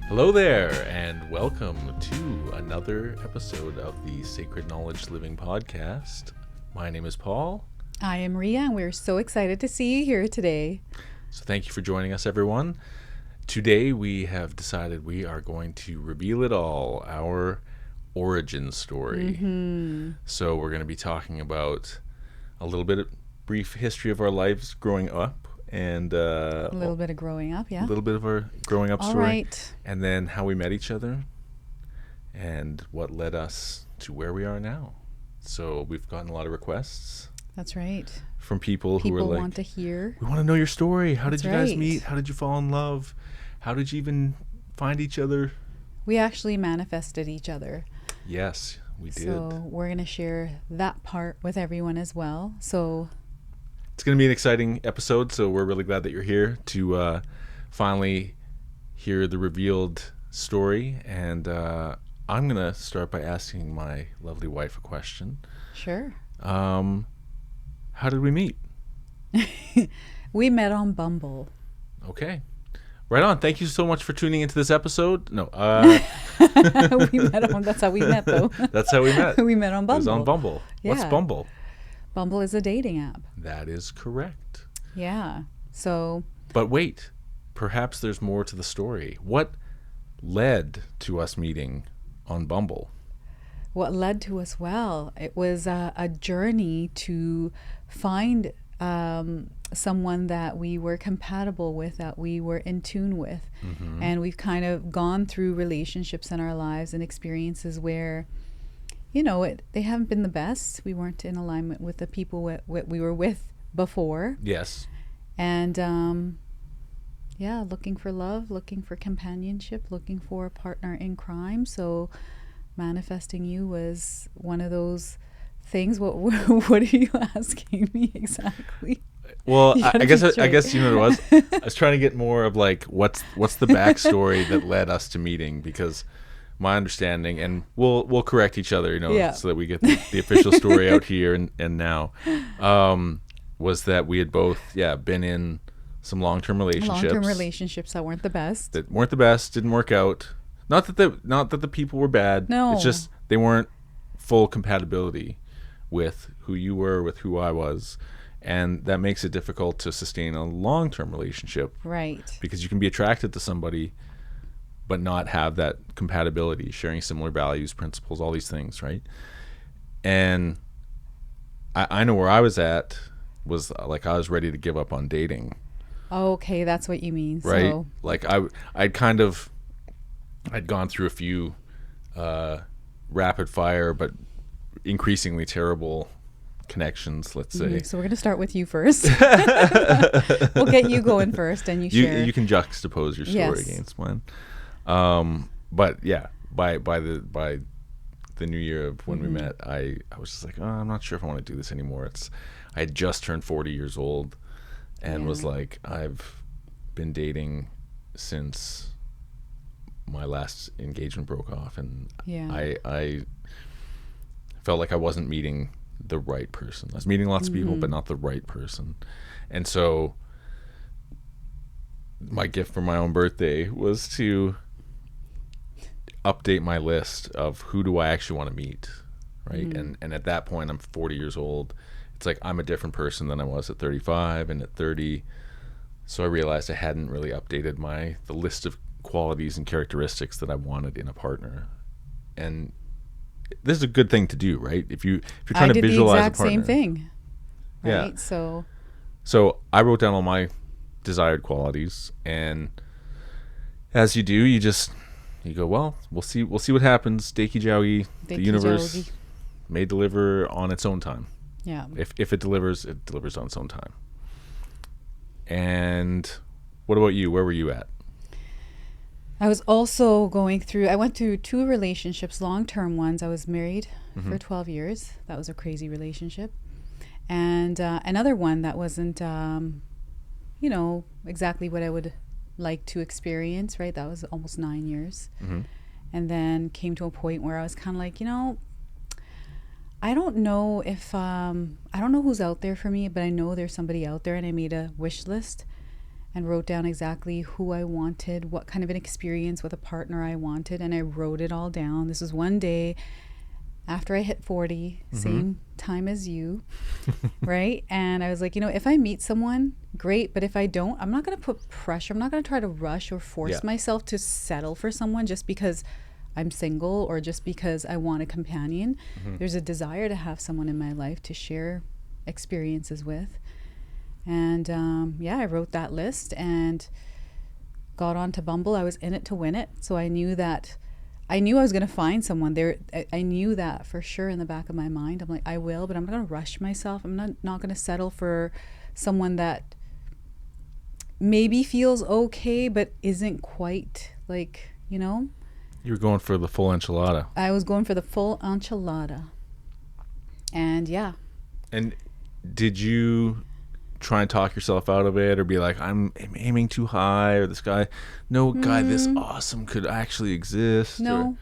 Hello there, and welcome to another episode of the Sacred Knowledge Living Podcast. My name is Paul. I am Rhea, and we're so excited to see you here today. So thank you for joining us, everyone. Today we have decided we are going to reveal it all, our origin story. So we're going to be talking about a little bit of brief history of our lives growing up, and A little bit of growing up, yeah. a little bit of our growing up All story, right. and then how we met each other and what led us to where we are now. So we've gotten a lot of requests That's right. from people who People are like, want to hear. we want to know your story. How did That's you guys right. meet? How did you fall in love? How did you even find each other? We actually manifested each other. Yes, we did. So we're going to share that part with everyone as well. So It's going to be an exciting episode, so we're really glad that you're here to finally hear the revealed story. And I'm going to start by asking my lovely wife a question. sure. How did we meet? We met on Bumble. Okay. Right on. Thank you so much for tuning into this episode. No, That's how we met, though. that's how we met. We met on It Bumble. was on Bumble. What's Yeah. Bumble? Bumble is a dating app. That is correct. Yeah. So But wait, perhaps there's more to the story. What led to us meeting on Bumble? what led to us? Well, it was a journey to find someone that we were compatible with, that we were in tune with. And we've kind of gone through relationships in our lives and experiences where, they haven't been the best. We weren't in alignment with the people we were with before. Yes. And looking for love, looking for companionship, looking for a partner in crime. So manifesting you was one of those things. What are you asking me exactly? Well, You gotta I guess be I guess straight. you know what it was. I was trying to get more of like what's the backstory that led us to meeting, because my understanding, and we'll correct each other, Yeah. so that we get the official story out here and now, was that we had both been in some long-term relationships that weren't the best. that weren't the best, didn't work out. Not that the people were bad. No. It's just they weren't full compatibility with who you were, with who I was. And that makes it difficult to sustain a long-term relationship, Right. because you can be attracted to somebody but not have that compatibility, sharing similar values, principles, all these things, right? And I know where I was at was like I was ready to give up on dating. Okay, that's what you mean. Right? So Like I'd gone through a few rapid fire but increasingly terrible connections, let's say. So we're going to start with you first. We'll get you going first, and you share. You can juxtapose your story Yes. against mine. But yeah, by the new year of when we met, I was just like, I'm not sure if I want to do this anymore. I had just turned 40 years old and was like, I've been dating since my last engagement broke off, and I felt like I wasn't meeting the right person. I was meeting lots of people, but not the right person. And so my gift for my own birthday was to update my list of who do I actually want to meet, right? And at that point, I'm 40 years old. It's like I'm a different person than I was at 35 and at 30. So I realized I hadn't really updated the list of qualities and characteristics that I wanted in a partner. And this is a good thing to do, right? If you're trying to visualize a partner. I did the exact same thing. Right? Yeah. So So I wrote down all my desired qualities, and as you do, you go, well, we'll see what happens. Deiki Jowie, the universe Deiki-jowie. may deliver on its own time. Yeah. If it delivers on its own time. And what about you? Where were you at? I was also I went through 2 relationships, long-term ones. I was married for 12 years. That was a crazy relationship. And another one that wasn't, exactly what I would like to experience, right? That was almost 9 years. And then came to a point where I was kind of like, I don't know I don't know who's out there for me, but I know there's somebody out there, and I made a wish list. and wrote down exactly who I wanted, what kind of an experience with a partner I wanted, and I wrote it all down. This was one day after I hit 40, same time as you, right? And I was like, if I meet someone, great, but if I don't, I'm not going to put pressure. I'm not going to try to rush or force myself to settle for someone just because I'm single or just because I want a companion. There's a desire to have someone in my life to share experiences with. And I wrote that list and got onto Bumble. I was in it to win it. So I knew I was going to find someone there. I knew that for sure in the back of my mind. I'm like, I will, but I'm not going to rush myself. I'm not going to settle for someone that maybe feels okay, but isn't quite like, You were going for the full enchilada. I was going for the full enchilada. And And did you try and talk yourself out of it or be like, I'm aiming too high, or this guy this awesome could actually exist? No. Or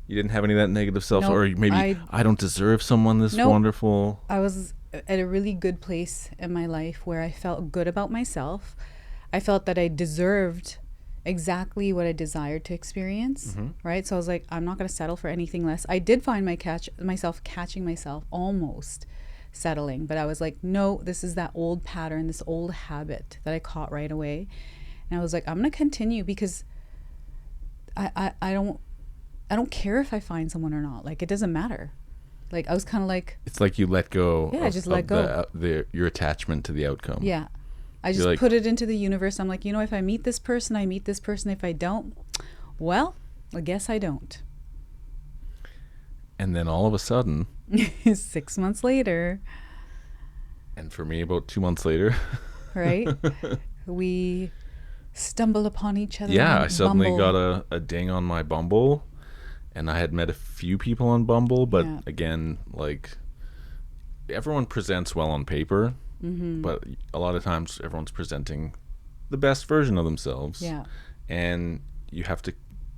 you didn't have any of that negative self, Nope. or maybe I don't deserve someone this wonderful? I was at a really good place in my life where I felt good about myself. I felt that I deserved exactly what I desired to experience, right? So I was like, I'm not going to settle for anything less. I did find myself catching myself almost settling, but I was like, no, this is that old pattern, this old habit that I caught right away. And I was like, I'm going to continue because I don't care if I find someone or not. Like, it doesn't matter. Like, I was kind of like, it's like you let go. I just let go. Your attachment to the outcome. Yeah. I just put it into the universe. I'm like, if I meet this person, I meet this person. If I don't, well, I guess I don't. And then all of a sudden 6 months later, and for me about 2 months later, right, we stumbled upon each other. I suddenly got a ding on my Bumble, and I had met a few people on Bumble, but again, like, everyone presents well on paper, but a lot of times everyone's presenting the best version of themselves, and you have to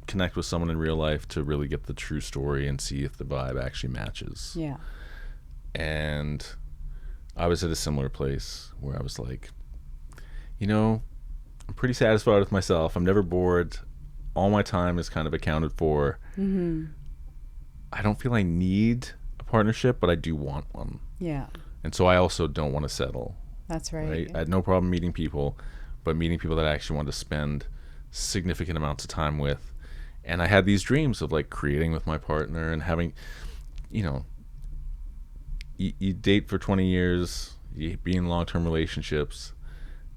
connect with someone in real life to really get the true story and see if the vibe actually matches. And I was at a similar place where I was like, I'm pretty satisfied with myself. I'm never bored. All my time is kind of accounted for. I don't feel I need a partnership, but I do want one. And so I also don't want to settle. That's right. I had no problem meeting people, but meeting people that I actually want to spend significant amounts of time with. And I had these dreams of like creating with my partner and having, you date for 20 years, you be in long-term relationships,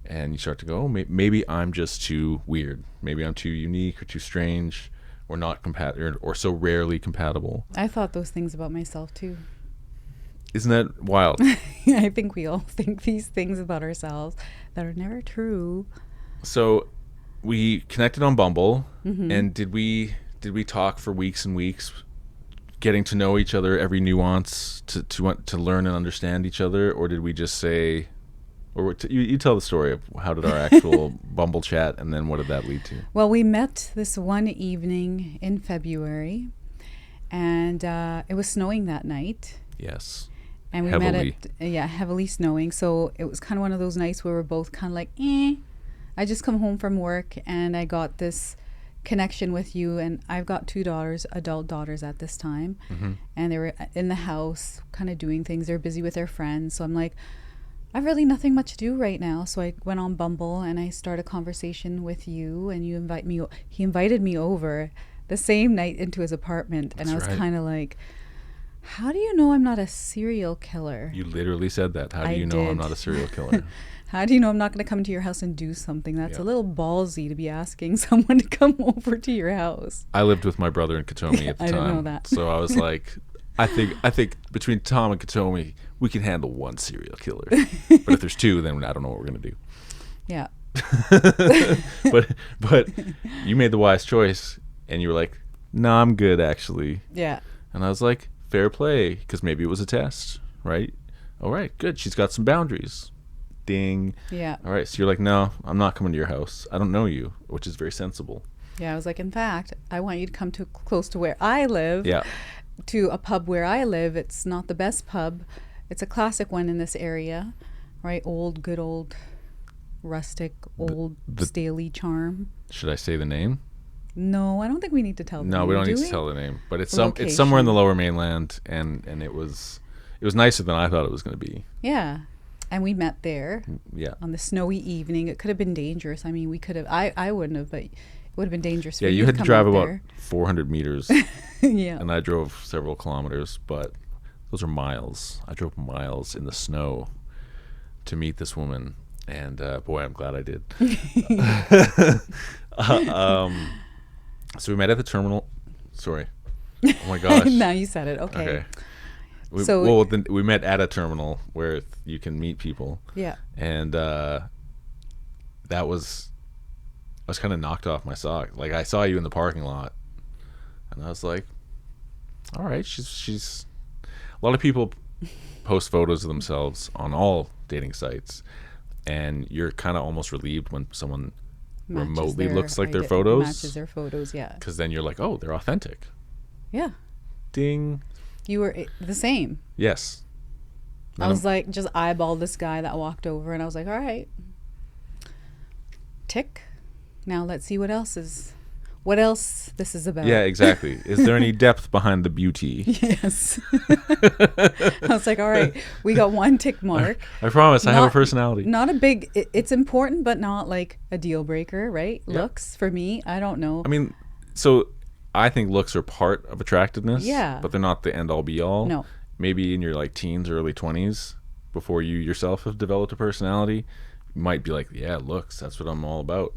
and you start to go, maybe I'm just too weird. Maybe I'm too unique or too strange or not compatible or so rarely compatible. I thought those things about myself too. Isn't that wild? I think we all think these things about ourselves that are never true. So we connected on Bumble, and did we talk for weeks and weeks, getting to know each other, every nuance to learn and understand each other, or did we just say, or you tell the story of how did our actual Bumble chat, and then what did that lead to? Well, we met this one evening in February, and it was snowing that night. Yes. And we met heavily snowing. So it was kind of one of those nights where we're both kind of like, I just come home from work and I got this connection with you, and I've got 2 daughters, adult daughters at this time, and they were in the house kind of doing things. They're busy with their friends. So I'm like, I've really nothing much to do right now. So I went on Bumble and I started a conversation with you, and he invited me over the same night into his apartment. And I was kind of like, how do you know I'm not a serial killer? You literally said that. How do you know I'm not a serial killer? How do you know I'm not going to come to your house and do something? That's a little ballsy to be asking someone to come over to your house. I lived with my brother in Katomi at the time. I didn't know that. So I was like, I think between Tom and Katomi, we can handle one serial killer. But if there's 2, then I don't know what we're going to do. Yeah. But you made the wise choice, and you were like, no, I'm good, actually. Yeah. And I was like, fair play, because maybe it was a test, right? All right, good. She's got some boundaries. Ding. Yeah. All right, so you're like, no, I'm not coming to your house. I don't know you, which is very sensible. Yeah, I was like, in fact, I want you to come close to where I live. Yeah. To a pub where I live. It's not the best pub. It's a classic one in this area, right? Good old rustic, old, staley charm. Should I say the name? No, I don't think we need to tell the No, name. we don't need to tell the name. But it's somewhere in the Lower Mainland, and it was nicer than I thought it was going to be. Yeah. And we met there. Yeah. On the snowy evening. It could have been dangerous. I mean, we could have. I wouldn't have, but it would have been dangerous. Yeah, you had to drive about 400 meters. Yeah. And I drove several kilometers, but those are miles. I drove miles in the snow to meet this woman, and boy, I'm glad I did. So we met at the terminal. Sorry. Oh my gosh. Now you said it. Okay. We met at a terminal where you can meet people. Yeah. And I was kind of knocked off my sock. Like, I saw you in the parking lot, and I was like, all right, she's a lot of people post photos of themselves on all dating sites, and you're kind of almost relieved when someone remotely looks like their photos. Matches their photos, yeah. Because then you're like, oh, they're authentic. Yeah. Ding. You were the same. Yes. I was like, just eyeballed this guy that walked over, and I was like, all right. Tick. Now let's see what else this is about. Yeah, exactly. Is there any depth behind the beauty? Yes. I was like, all right, we got one tick mark. I promise, I have a personality. Not a big, it's important, but not like a deal breaker, right? Yeah. Looks, for me, I don't know. I mean, so I think looks are part of attractiveness. Yeah. But they're not the end all be all. No. Maybe in your like teens or early 20s, before you yourself have developed a personality, you might be like, yeah, looks, that's what I'm all about.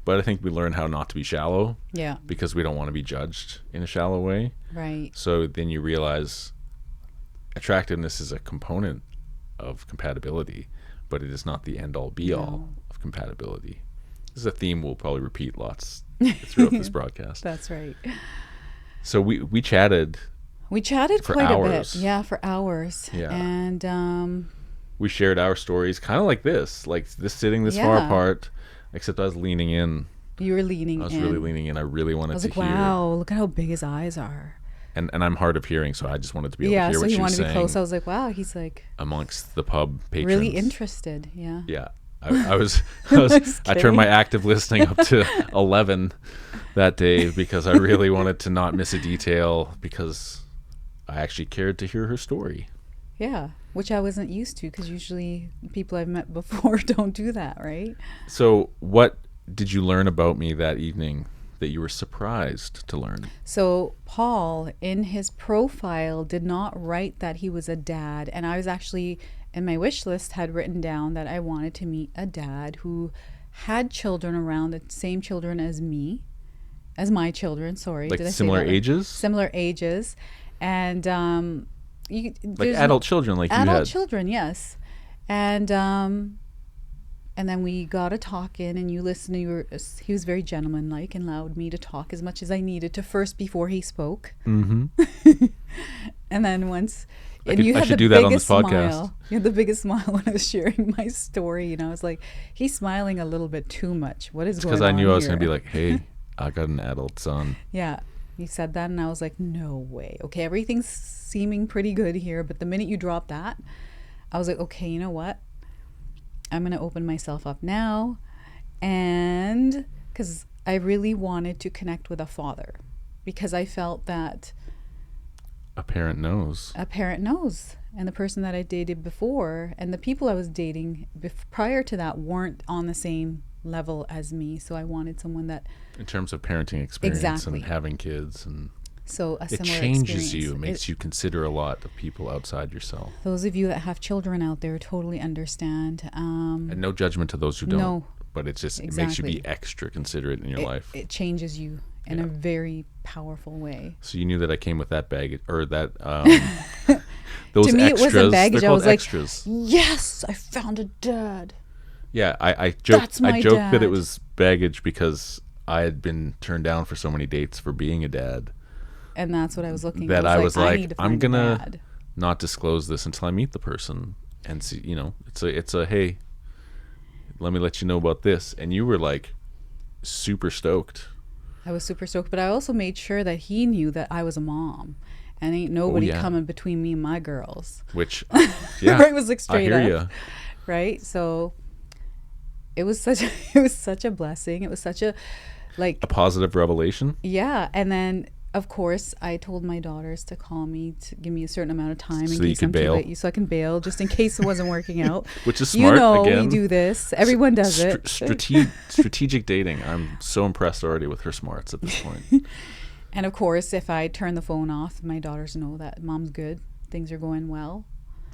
But I think we learn how not to be shallow. Yeah. Because we don't want to be judged in a shallow way. Right. So then you realize attractiveness is a component of compatibility, but it is not the end all be all of compatibility. This is a theme we'll probably repeat lots throughout this broadcast. That's right. So we chatted. We chatted for quite hours. a bit. Yeah, for hours. Yeah. And we shared our stories kind of like this sitting this far apart. Except I was leaning in. You were leaning in. I was really leaning in. I really wanted to hear. I was like, wow, look at how big his eyes are. And I'm hard of hearing, so I just wanted to be able to hear what she was saying. Yeah, so he wanted to be close. I was like, wow, he's like... amongst the pub patrons. Really interested, yeah. Yeah. I turned my active listening up to 11 that day because I really wanted to not miss a detail because I actually cared to hear her story. Yeah, which I wasn't used to because usually people I've met before don't do that, right? So what did you learn about me that evening that you were surprised to learn? So Paul, in his profile, did not write that he was a dad. And I was actually, in my wish list, had written down that I wanted to meet a dad who had children around the same children as me, as my children, sorry. Like similar ages? Similar ages. And... like adult children, like you had. Adult children, yes. And then we got a talk in, and you listened. He was very gentlemanlike and allowed me to talk as much as I needed to first before he spoke. Mm-hmm. And then once, I should do that on this podcast. You had the biggest smile when I was sharing my story, and I was like, he's smiling a little bit too much. What is going on? Because I knew here? I was going to be like, hey, I got an adult son. Yeah. You said that, and I was like, no way. Okay, everything's seeming pretty good here, but the minute you dropped that, I was like, okay, you know what? I'm going to open myself up now, and because I really wanted to connect with a father, because I felt that a parent knows. A parent knows, and the person that I dated before, and the people I was dating prior to that weren't on the same level as me, so I wanted someone that in terms of parenting experience and having kids, and so it changes you. It makes you consider a lot of people outside yourself. Those of you that have children out there totally understand. And no judgment to those who don't. No, but it's just it makes you be extra considerate in your life. It changes you in a very powerful way. So you knew that I came with that baggage, or that those to me extras. It wasn't baggage. I was extras. Like, yes, I found a dad. Yeah, I joked that it was baggage because I had been turned down for so many dates for being a dad. And that's what I was looking at. That I was like, I'm going to not disclose this until I meet the person and see, it's a, hey, let me let you know about this. And you were like super stoked. I was super stoked, but I also made sure that he knew that I was a mom and ain't nobody coming between me and my girls. Which, yeah, right, was like straight I hear up. ya. Right? So it was such it was such a blessing. It was such a A positive revelation. yeah. And then of course I told my daughters to call me to give me a certain amount of time So in that you case could I'm too bail. late, so I can bail just in case it wasn't working out. Which is smart. You know, again. we do this. Everyone does it. Strategic dating. I'm so impressed already with her smarts at this point. And of course, if I turn the phone off, my daughters know that mom's good. Things are going well.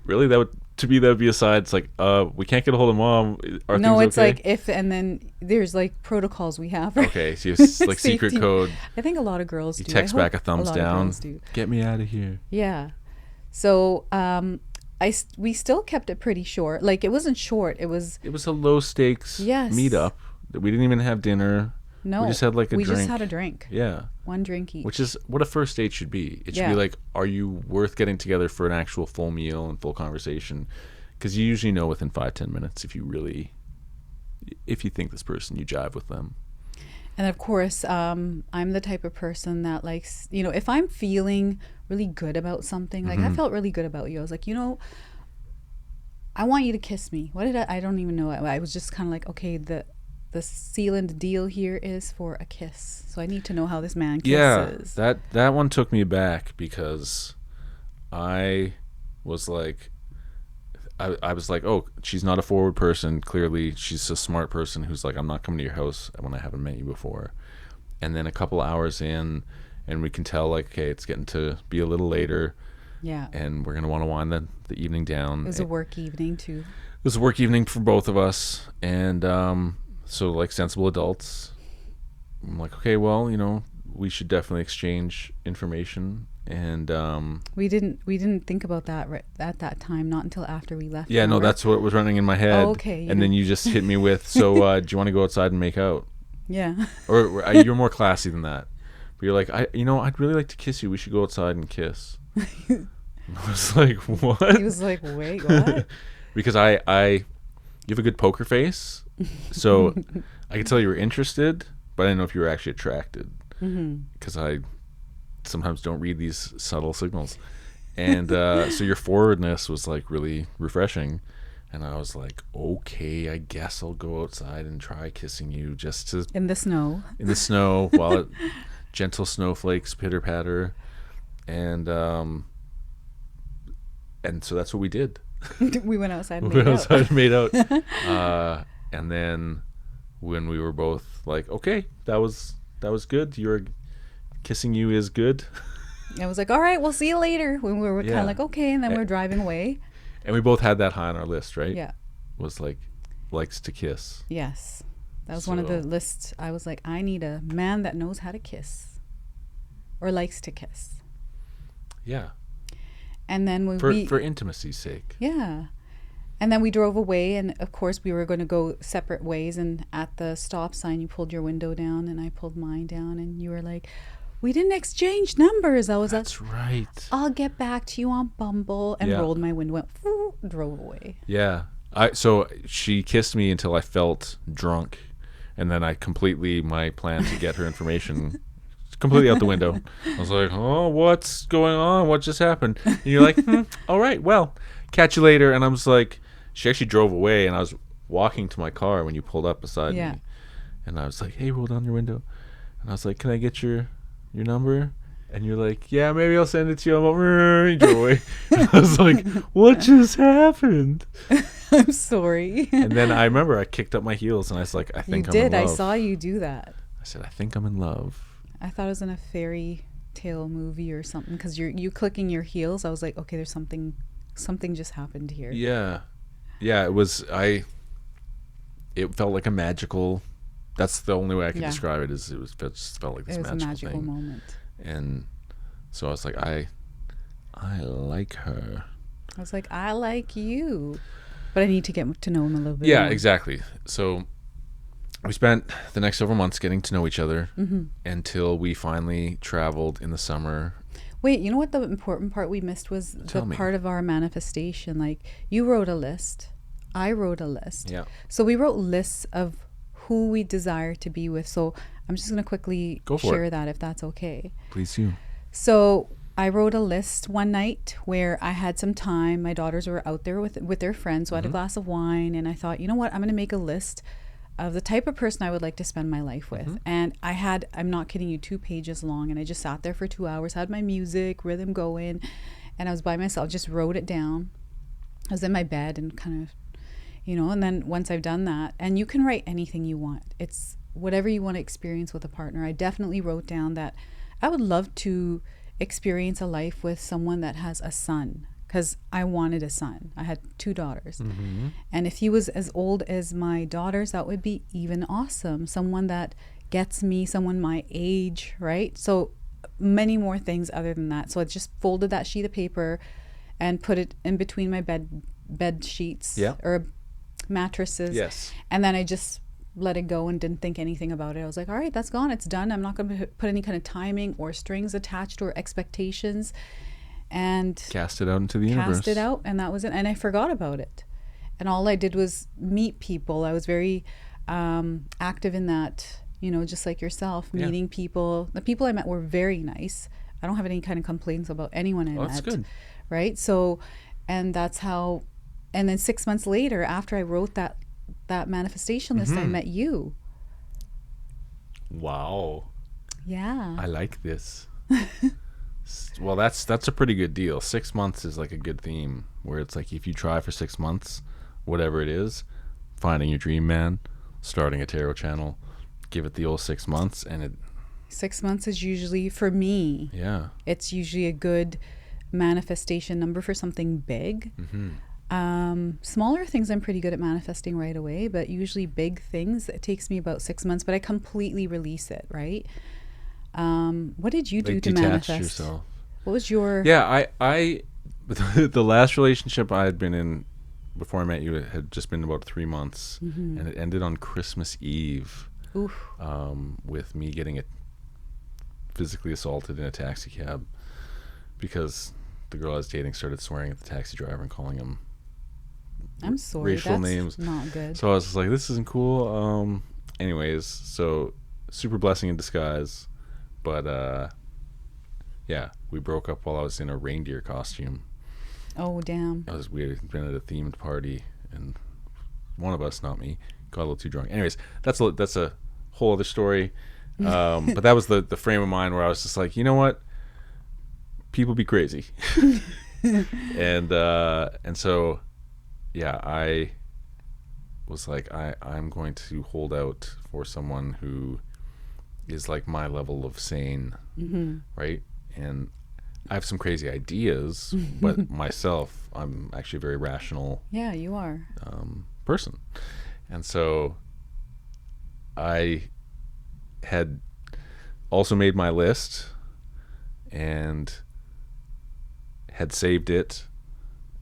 Really, that would be a side. It's like, we can't get a hold of mom. Are No, things it's okay? like if, and then there's like protocols we have. Okay, so you have like secret Safety. code. I think a lot of girls You do. text I back hope a thumbs lot of down. girls do. Get me out of here. Yeah. So we still kept it pretty short. Like it wasn't short. It was a low stakes Yes. meetup. We didn't even have dinner. no. We just had like a we drink. just had a drink. Yeah. One drink each. Which is what a first date should be. It should Yeah. be like, are you worth getting together for an actual full meal and full conversation? Because you usually know within 5-10 minutes if you think this person, you jive with them. And of course, I'm the type of person that likes, if I'm feeling really good about something, like I felt really good about you. I was like, I want you to kiss me. What did I don't even know. I was just kind of like, okay, the seal and the deal here is for a kiss. So I need to know how this man kisses. Yeah, that one took me back because I was like, I was like, oh, she's not a forward person. Clearly, she's a smart person who's like, I'm not coming to your house when I haven't met you before. And then a couple hours in, and we can tell, like, okay, it's getting to be a little later. Yeah. And we're going to want to wind the evening down. It was a work evening, too. It was a work evening for both of us. And so, like, sensible adults, I'm like, okay, well, we should definitely exchange information. And we didn't think about that right at that time, not until after we left. yeah, no, that's what was running in my head. Oh, okay. And then you just hit me with, so do you want to go outside and make out? Yeah. Or you're more classy than that. But you're like, I'd really like to kiss you. We should go outside and kiss. I was like, what? He was like, wait, what? Because you have a good poker face, so I could tell you were interested, but I didn't know if you were actually attracted. Because I sometimes don't read these subtle signals. And so your forwardness was like really refreshing. And I was like, okay, I guess I'll go outside and try kissing you just to... In the snow. In the snow, while gentle snowflakes pitter-patter. And so that's what we did. We went outside and We made went out. outside and made out. And then when we were both like, okay, that was good. Kissing you is good. I was like, all right, we'll see you later. When we were kind Yeah. of like, okay, and then we're driving away. And we both had that high on our list, right? Yeah. Was like, likes to kiss. Yes. That was one of the lists. I was like, I need a man that knows how to kiss or likes to kiss. Yeah. And then for intimacy's sake. Yeah. And then we drove away, and of course we were going to go separate ways. And at the stop sign, you pulled your window down, and I pulled mine down, and you were like, we didn't exchange numbers. I was That's like, right. I'll get back to you on Bumble, and rolled my window, went, drove away. Yeah. So she kissed me until I felt drunk, and then my plan to get her information completely out the window. I was like, oh, what's going on? What just happened? And you're like, all right, well, catch you later. And I was like, she actually drove away, and I was walking to my car when you pulled up beside me. And I was like, hey, roll down your window. And I was like, can I get your number? And you're like, yeah, maybe I'll send it to you. I'm like, you drove away. And I was like, what just happened? I'm sorry. And then I remember I kicked up my heels, and I was like, I think I'm in love. I saw you do that. I said, I think I'm in love. I thought it was in a fairy tale movie or something, because you clicking your heels. I was like, okay, there's something just happened here. Yeah. It was, it felt like a magical, that's the only way I can describe it, is it just felt like this magical thing. It was a magical moment. And so I was like, I like her. I was like, I like you. But I need to get to know him a little bit more. Yeah, exactly. So we spent the next several months getting to know each other until we finally traveled in the summer. Wait, you know what the important part we missed was? Part of our manifestation. Like, you wrote a list. I wrote a list. Yeah. So we wrote lists of who we desire to be with. So I'm just going to quickly share that, if that's okay. Please do. So I wrote a list one night where I had some time. My daughters were out there with their friends. So I had a glass of wine, and I thought, you know what? I'm going to make a list of the type of person I would like to spend my life with. And I'm not kidding you, 2 pages long, and I just sat there for 2 hours, had my music, rhythm going, and I was by myself, just wrote it down. I was in my bed and kind of, and then once I've done that, and you can write anything you want. It's whatever you want to experience with a partner. I definitely wrote down that I would love to experience a life with someone that has a son, because I wanted a son. I had 2 daughters. And if he was as old as my daughters, that would be even awesome. Someone that gets me, someone my age, right? So many more things other than that. So I just folded that sheet of paper and put it in between my bed sheets or mattresses. Yes. And then I just let it go and didn't think anything about it. I was like, all right, that's gone. It's done. I'm not going to put any kind of timing or strings attached or expectations. And cast it out into the universe. Cast it out, and that was it. And I forgot about it. And all I did was meet people. I was very active in that, just like yourself, meeting people. The people I met were very nice. I don't have any kind of complaints about anyone I met. That's good. Right? So, and that's how, and then 6 months later, after I wrote that manifestation list, I met you. Wow. Yeah. I like this. Well, that's a pretty good deal. 6 months is like a good theme, where it's like if you try for 6 months, whatever it is, finding your dream man, starting a tarot channel, give it the old 6 months, and 6 months is usually, for me, it's usually a good manifestation number for something big. Smaller things I'm pretty good at manifesting right away, but usually big things, it takes me about 6 months, but I completely release it, right? What did you do to manifest yourself? What was your... Yeah, I the last relationship I had been in before I met you had just been about 3 months, and it ended on Christmas Eve. With me getting physically assaulted in a taxi cab because the girl I was dating started swearing at the taxi driver and calling him racial names. Not good. So I was just like, this isn't cool. Anyways, so super blessing in disguise. But we broke up while I was in a reindeer costume. Oh, damn. We had been at a themed party, and one of us, not me, got a little too drunk. Anyways, that's a whole other story. But that was the frame of mind where I was just like, you know what? People be crazy. and so, I was like, I'm going to hold out for someone who is like my level of sane, right? And I have some crazy ideas, but myself, I'm actually a very rational. Yeah, you are. Person. And so I had also made my list and had saved it,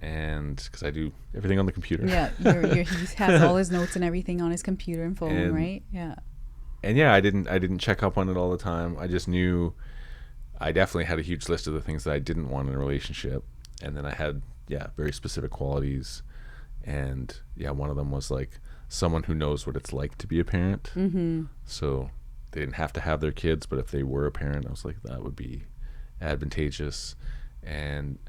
and because I do everything on the computer. Yeah, he has all his notes and everything on his computer and phone, right? Yeah. And I didn't check up on it all the time. I just knew I definitely had a huge list of the things that I didn't want in a relationship, and then I had very specific qualities, and one of them was like someone who knows what it's like to be a parent. So they didn't have to have their kids, but if they were a parent, I was like, that would be advantageous. And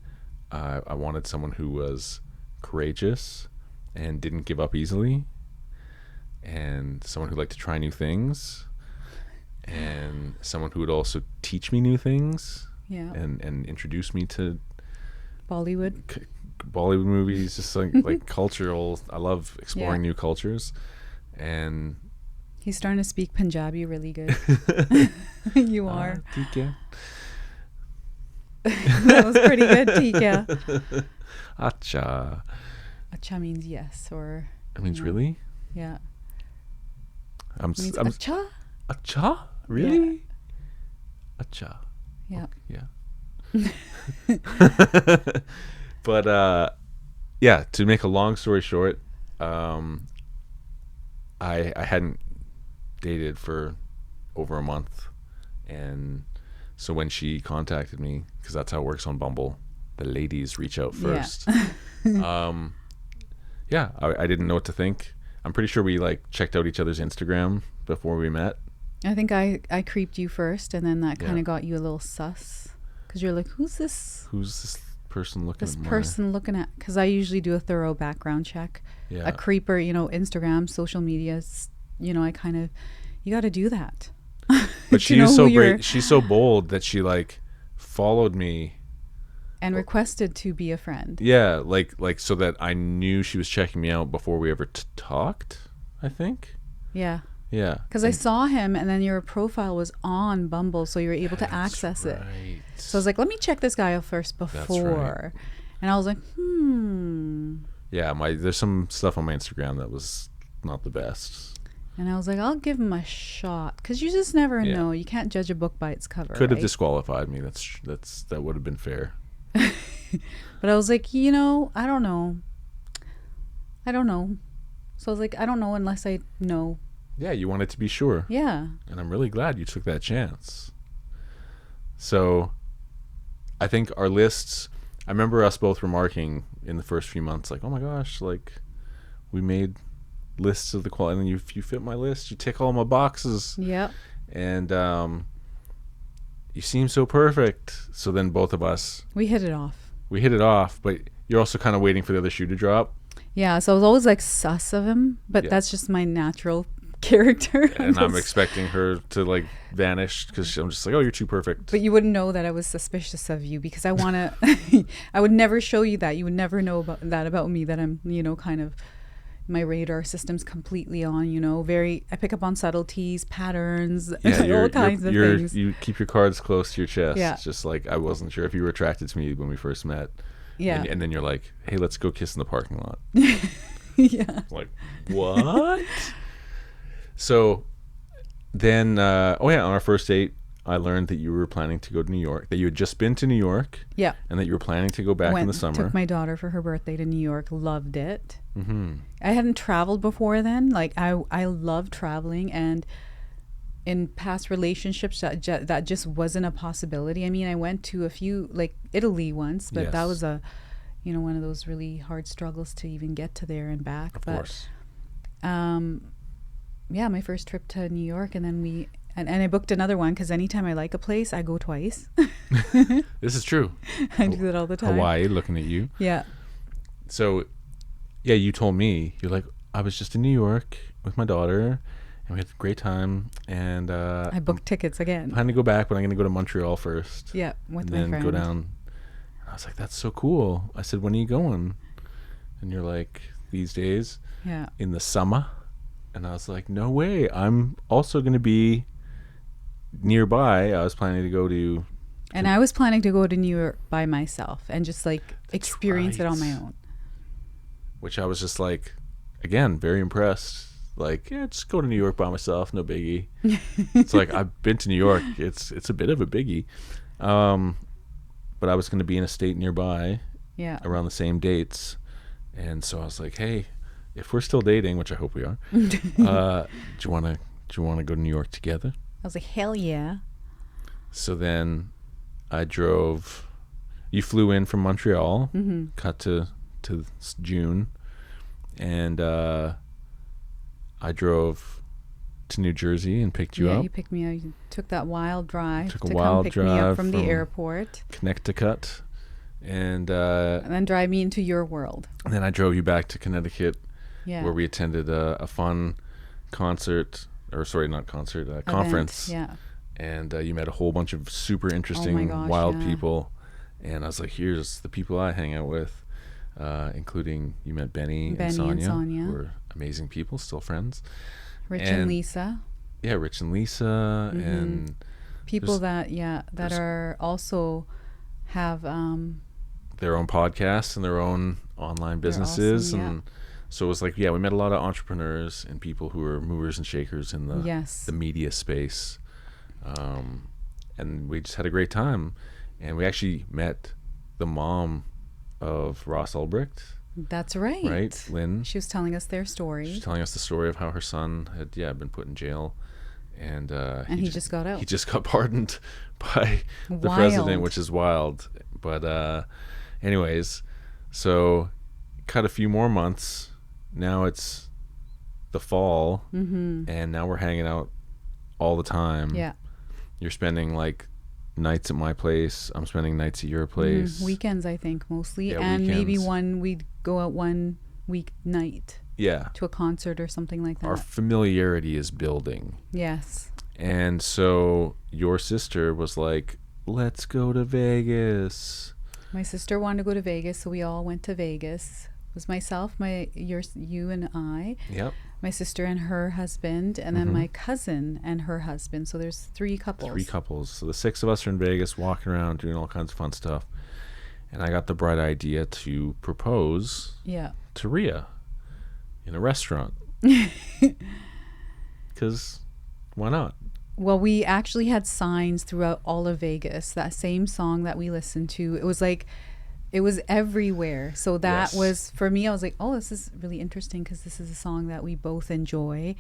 I wanted someone who was courageous and didn't give up easily, and someone who liked to try new things, and someone who would also teach me new things, and introduce me to Bollywood movies, just like cultural. I love exploring new cultures, and he's starting to speak Punjabi really good. You are. Tika. That was pretty good, Tika. Acha. Acha means yes, or it means really. Yeah. I'm acha? Acha? Really? Yeah. Acha. Yeah. Okay, yeah. But to make a long story short, I hadn't dated for over a month, and so when she contacted me, because that's how it works on Bumble, the ladies reach out first. I didn't know what to think. I'm pretty sure we checked out each other's Instagram before we met. I think I creeped you first, and then that kind of got you a little sus, because you're like, who's this person looking at? Because I usually do a thorough background check. A creeper, Instagram, social media, I kind of, you got to do that. But she is so brave. She's so bold that she like followed me and requested to be a friend. Yeah, like so that I knew she was checking me out before we ever talked, I think. Yeah. Yeah. Because I saw him, and then your profile was on Bumble, so you were able to access it. So I was like, let me check this guy out first before. Right. And I was like, Yeah, there's some stuff on my Instagram that was not the best. And I was like, I'll give him a shot, because you just never know. You can't judge a book by its cover. Could have disqualified me. That would have been fair. But I was like, I don't know. So I was like, I don't know unless I know. Yeah, you wanted to be sure. Yeah. And I'm really glad you took that chance. So I think our lists, I remember us both remarking in the first few months, like, oh my gosh, like we made lists of the quality, and then you fit my list, you tick all my boxes. Yep. And you seem so perfect. So then both of us, we hit it off, but you're also kind of waiting for the other shoe to drop. Yeah, so I was always like sus of him, but that's just my natural character. And I'm expecting her to like vanish because I'm just like, oh, you're too perfect. But you wouldn't know that I was suspicious of you, because I want to I would never show you that. You would never know about me, that I'm kind of, my radar system's completely on, I pick up on subtleties, patterns, all kinds of things. You keep your cards close to your chest. Yeah. It's just like, I wasn't sure if you were attracted to me when we first met. Yeah. And then you're like, hey, let's go kiss in the parking lot. Yeah. Like, what? So then, on our first date, I learned that you were planning to go to New York, that you had just been to New York. Yeah. And that you were planning to go back in the summer. Took my daughter for her birthday to New York. Loved it. Mm-hmm. I hadn't traveled before then. Like, I love traveling, and in past relationships that just wasn't a possibility. I mean, I went to a few, like Italy once, but that was one of those really hard struggles to even get to there and back. Of course. My first trip to New York, and then and I booked another one, because anytime I like a place, I go twice. This is true. I do that all the time. Hawaii, looking at you. Yeah. So, yeah, you told me, you're like, I was just in New York with my daughter, and we had a great time, and I booked tickets again. I'm planning to go back, but I'm going to go to Montreal first. Yeah, with my friend. And then go down. And I was like, that's so cool. I said, when are you going? And you're like, these days. Yeah. In the summer. And I was like, no way. I'm also going to be nearby. I was planning to go to... And I was planning to go to New York by myself and just like experience it on my own. Which I was just like, again, very impressed. Like, yeah, just go to New York by myself, no biggie. It's like, I've been to New York. It's a bit of a biggie. But I was going to be in a state nearby around the same dates. And so I was like, hey, if we're still dating, which I hope we are, do you want to go to New York together? I was like, hell yeah. So then I drove. You flew in from Montreal, cut to June, and I drove to New Jersey and picked you up. Yeah, you picked me up. You took that wild drive to come pick me up from the airport. Connecticut. And then drive me into your world. And then I drove you back to Connecticut, where we attended a fun concert, conference. Yeah. And you met a whole bunch of super interesting, wild people. And I was like, here's the people I hang out with, including you met Benny and Sonia, who are amazing people, still friends. Rich and Lisa. Yeah, Rich and Lisa. And people that are also have... their own podcasts and their own online businesses. Awesome, and so it was like, we met a lot of entrepreneurs and people who are movers and shakers in the media space. And we just had a great time. And we actually met the mom of Ross Ulbricht. That's right. Right, Lynn. She was telling us their story. She was telling us the story of how her son had been put in jail. And he just got out. He just got pardoned by the president, which is wild. But anyways, so cut a few more months. Now it's the fall, and now we're hanging out all the time. Yeah. You're spending like nights at my place. I'm spending nights at your place. Weekends, I think, mostly. Yeah, and weekends. Maybe we'd go out one week night. Yeah. to a concert or something like that. Our familiarity is building. Yes. And so your sister was like, let's go to Vegas. My sister wanted to go to Vegas, so we all went to Vegas. It was myself, you and I. Yep. My sister and her husband, and then my cousin and her husband. So there's 3 couples. 3 couples. So the 6 of us are in Vegas, walking around, doing all kinds of fun stuff. And I got the bright idea to propose to Rhea in a restaurant. Because why not? Well, we actually had signs throughout all of Vegas. That same song that we listened to, it was everywhere. So that was, for me, I was like, oh, this is really interesting because this is a song that we both enjoy.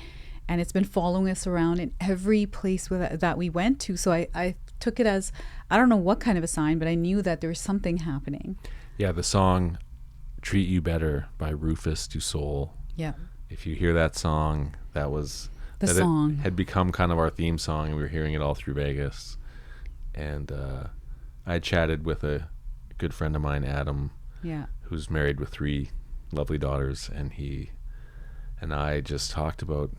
And it's been following us around in every place that we went to. So I took it as, I don't know what kind of a sign, but I knew that there was something happening. Yeah, the song Treat You Better by Rufus Du Sol. Yeah. If you hear that song, that was... The song. It had become kind of our theme song, and we were hearing it all through Vegas. And I chatted with a good friend of mine, Adam, who's married with 3 lovely daughters, and he and I just talked about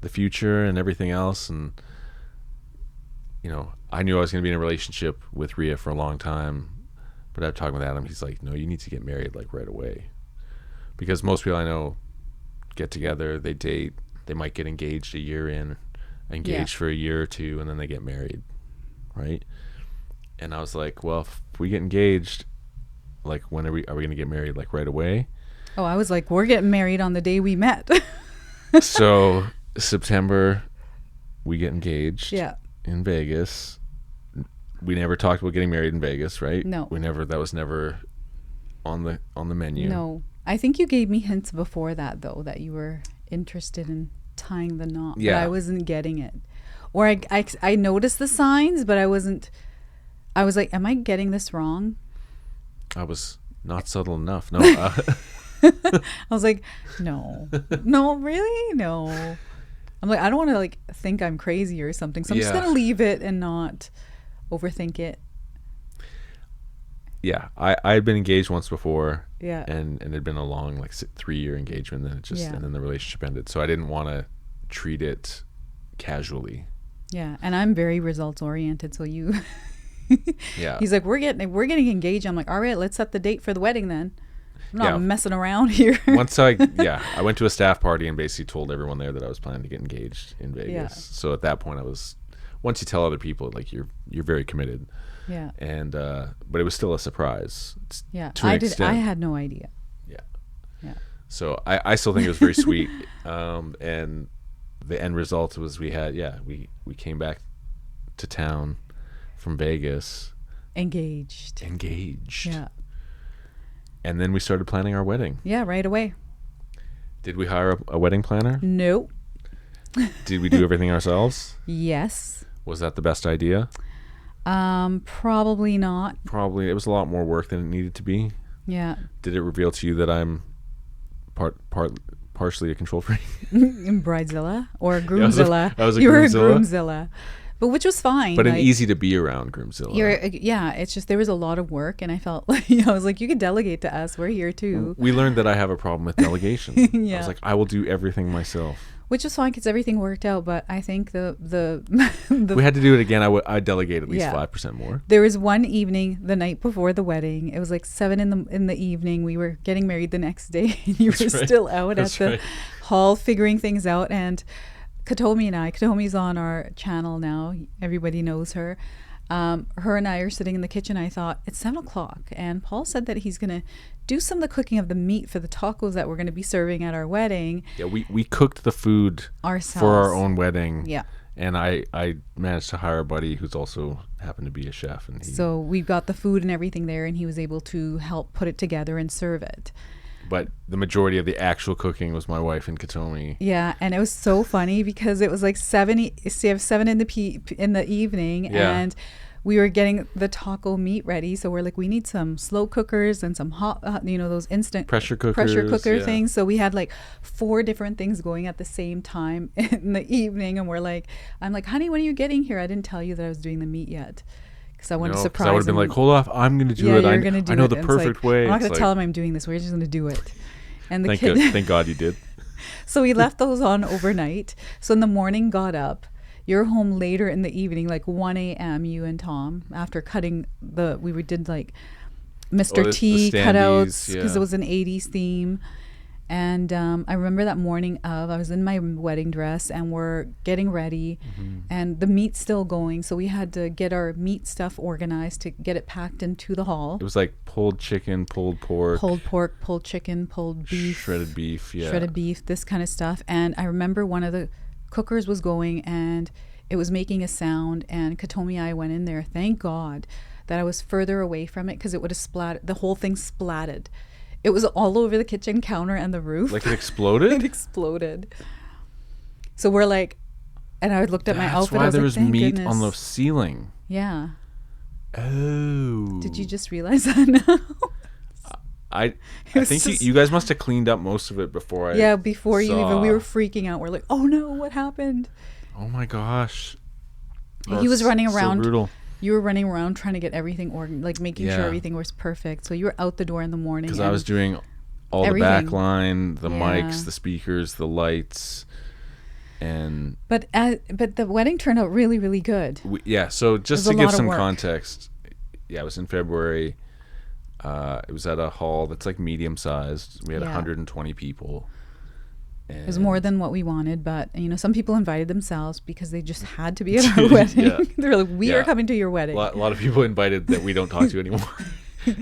the future and everything else. And I knew I was going to be in a relationship with Rhea for a long time, but after talking with Adam, he's like, no, you need to get married like right away, because most people I know get together, they date, they might get engaged a year in, engaged for a year or 2, and then they get married, right? And I was like, well, if we get engaged, like, when are we going to get married, like right away? Oh, I was like, we're getting married on the day we met. So September, we get engaged in Vegas. We never talked about getting married in Vegas, right? No. That was never on the menu. No. I think you gave me hints before that, though, that you were interested in tying the knot, but I wasn't getting it. Or I noticed the signs, but I wasn't. I was like, am I getting this wrong? I was not subtle enough. No. I was like, no, really? No. I'm like, I don't want to like think I'm crazy or something. So I'm just going to leave it and not overthink it. Yeah. I had been engaged once before. Yeah. And it had been a long, like 3-year engagement. And and then the relationship ended. So I didn't want to treat it casually. Yeah. And I'm very results oriented. So he's like, we're getting engaged. I'm like, all right, let's set the date for the wedding then. I'm not messing around here. Once I went to a staff party and basically told everyone there that I was planning to get engaged in Vegas. Yeah. So at that point once you tell other people, like, you're very committed. Yeah. And but it was still a surprise. Yeah. I had no idea. Yeah. Yeah. So I still think it was very sweet. And the end result was we came back to town from Vegas. Engaged. Yeah. And then we started planning our wedding. Yeah, right away. Did we hire a wedding planner? No. Did we do everything ourselves? Yes. Was that the best idea? Probably not. Probably. It was a lot more work than it needed to be. Yeah. Did it reveal to you that I'm partially a control freak? In Bridezilla or Groomzilla. I was a you Groomzilla. were a Groomzilla. But which was fine. But an easy to be around Groomzilla. It's just there was a lot of work, and I felt like I was like, you could delegate to us. We're here too. We learned that I have a problem with delegation. I was like, I will do everything myself. Which was fine because everything worked out. But I think the we had to do it again. I delegate at least 5% more. There was one evening the night before the wedding. It was like 7 in the evening. We were getting married the next day. And you were still out at the hall figuring things out. And Katomi's on our channel now. Everybody knows her. Her and I are sitting in the kitchen. I thought, it's 7 o'clock. And Paul said that he's going to do some of the cooking of the meat for the tacos that we're going to be serving at our wedding. Yeah, we cooked the food ourselves for our own wedding. Yeah. And I managed to hire a buddy who's also happened to be a chef. So we got the food and everything there, and he was able to help put it together and serve it. But the majority of the actual cooking was my wife and Katomi. Yeah, and it was so funny because it was like 7 in the evening, and we were getting the taco meat ready. So we're like, we need some slow cookers and some hot, those instant pressure cooker things. So we had like 4 different things going at the same time in the evening, and I'm like, honey, when are you getting here? I didn't tell you that I was doing the meat yet. Because I wanted to surprise him. I would have been like, hold off, I'm going to do it. I know the perfect way. I'm not going to tell him I'm doing this. We're just going to do it. And the Thank kid. God, thank God you did. So we left those on overnight. So in the morning, got up. You're home later in the evening, like 1 a.m. You and Tom, after cutting we did like Mr. the T standees, cutouts because yeah. it was an 80s theme. And I remember that morning I was in my wedding dress and we're getting ready and the meat's still going. So we had to get our meat stuff organized to get it packed into the hall. It was like pulled chicken, pulled pork, Pulled chicken, pulled beef. shredded beef, yeah. Shredded beef, this kind of stuff. And I remember one of the cookers was going and it was making a sound and Katomi and I went in there. Thank God that I was further away from it because it would have splattered. The whole thing splatted. It was all over the kitchen counter and the roof. Like it exploded? It exploded. So we're like, and I looked at my outfit. That's why I was there like, was thank meat goodness. on the ceiling. Yeah. Oh. Did you just realize that now? I was think just- you guys must have cleaned up most of it before I Yeah, before you even, saw. we were freaking out. We're like, oh no, what happened? Oh my gosh. He was running around. So brutal. You were running around trying to get everything like making sure Yeah. everything was perfect. So you were out the door in the morning. Because I was and doing all everything. the back line, the Yeah. mics, the speakers, the lights, and But the wedding turned out really, really good. yeah. So just It was to a give lot of some work. context, yeah, it was in February. It was at a hall that's like medium sized. We had Yeah. 120 people. It was more than what we wanted, but some people invited themselves because they just had to be at our wedding. Yeah. They're like, we Yeah. are coming to your wedding. A lot of people invited that we don't talk to anymore,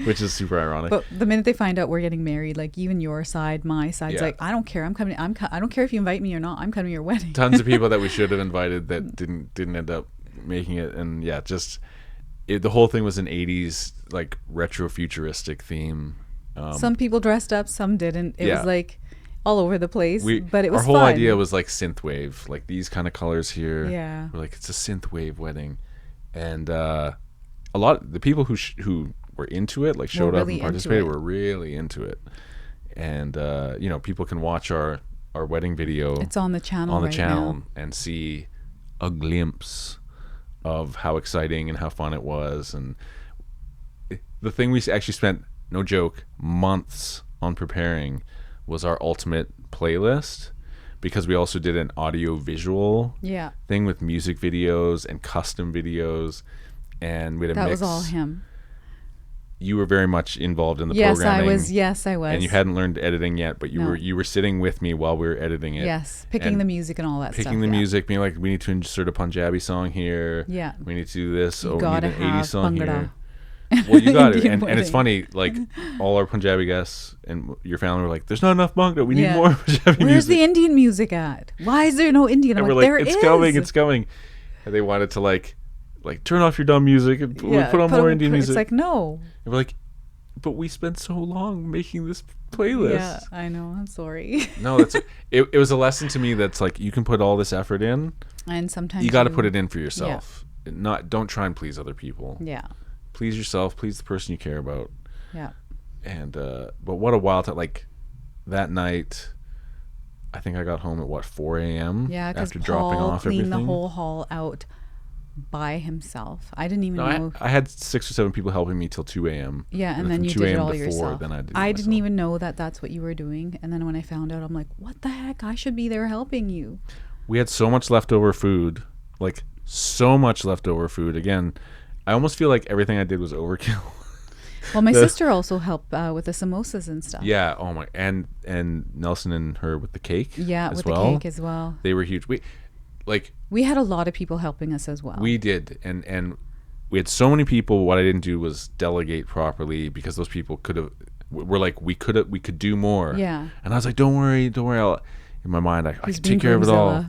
which is super ironic. But the minute they find out we're getting married, like even your side, my side's Yeah. like, I don't care. I'm coming. I don't care if you invite me or not. I'm coming to your wedding. Tons of people that we should have invited that didn't end up making it, and yeah, just the whole thing was an 80s like retro futuristic theme. Some people dressed up, some didn't. It Yeah. was like all over the place, but it was our whole fun. idea was like synthwave, like these kind of colors here. Yeah. We're like, it's a synthwave wedding, and a lot of the people who were into it, like showed up really and into participated, it. were really into it. And people can watch our wedding video. It's on the channel right now. And see a glimpse of how exciting and how fun it was. And the thing we actually spent, no joke, months on preparing was our ultimate playlist, because we also did an audio visual Yeah, thing with music videos and custom videos, and we had a that mix. was all him. You were very much involved in the Yes, programming. Yes, I was. And you hadn't learned editing yet, but No. you were sitting with me while we were editing it. Yes, picking and the music and all that stuff. picking the yeah. music, being like, we need to insert a Punjabi song here. Yeah. We need to do this. You We gotta need an 80s have song Bhangra. here. Well, you got it. Indian And it's wedding. funny, like, all our Punjabi guests and your family were like, there's not enough Bhangra. We need Yeah. more Punjabi Where's music. the Indian music at? Why is there no Indian? I'm And we're like, like, there it's is. coming, it's coming. And they wanted to, like turn off your dumb music and we put on more Indian music. It's like, no. And we're like, but we spent so long making this playlist. Yeah, I know. I'm sorry. No, it was a lesson to me that's like, you can put all this effort in. And sometimes You got to put it in for yourself. Don't try and please other people. Yeah, Please yourself. Please the person you care about. yeah. And but what a wild time! Like that night, I think I got home at 4 a.m. Yeah, because after dropping Paul off cleaned everything. the whole hall out by himself. I didn't even No, know. I had 6 or 7 people helping me till 2 a.m. Yeah, and then from you 2 did it a.m. all to 4, yourself. Then I did it I didn't myself. even know that that's what you were doing. And then when I found out, I'm like, what the heck? I should be there helping you. We had so much leftover food, like so much leftover food. Again, I almost feel like everything I did was overkill. Well, my sister also helped with the samosas and stuff. Yeah. Oh my. And Nelson and her with the cake. Yeah, as with well. the cake as well. They were huge. We had a lot of people helping us as well. We did, and we had so many people. What I didn't do was delegate properly, because those people could have. We're like, we could do more. Yeah. And I was like, don't worry. In my mind, I He's can being take care of it all.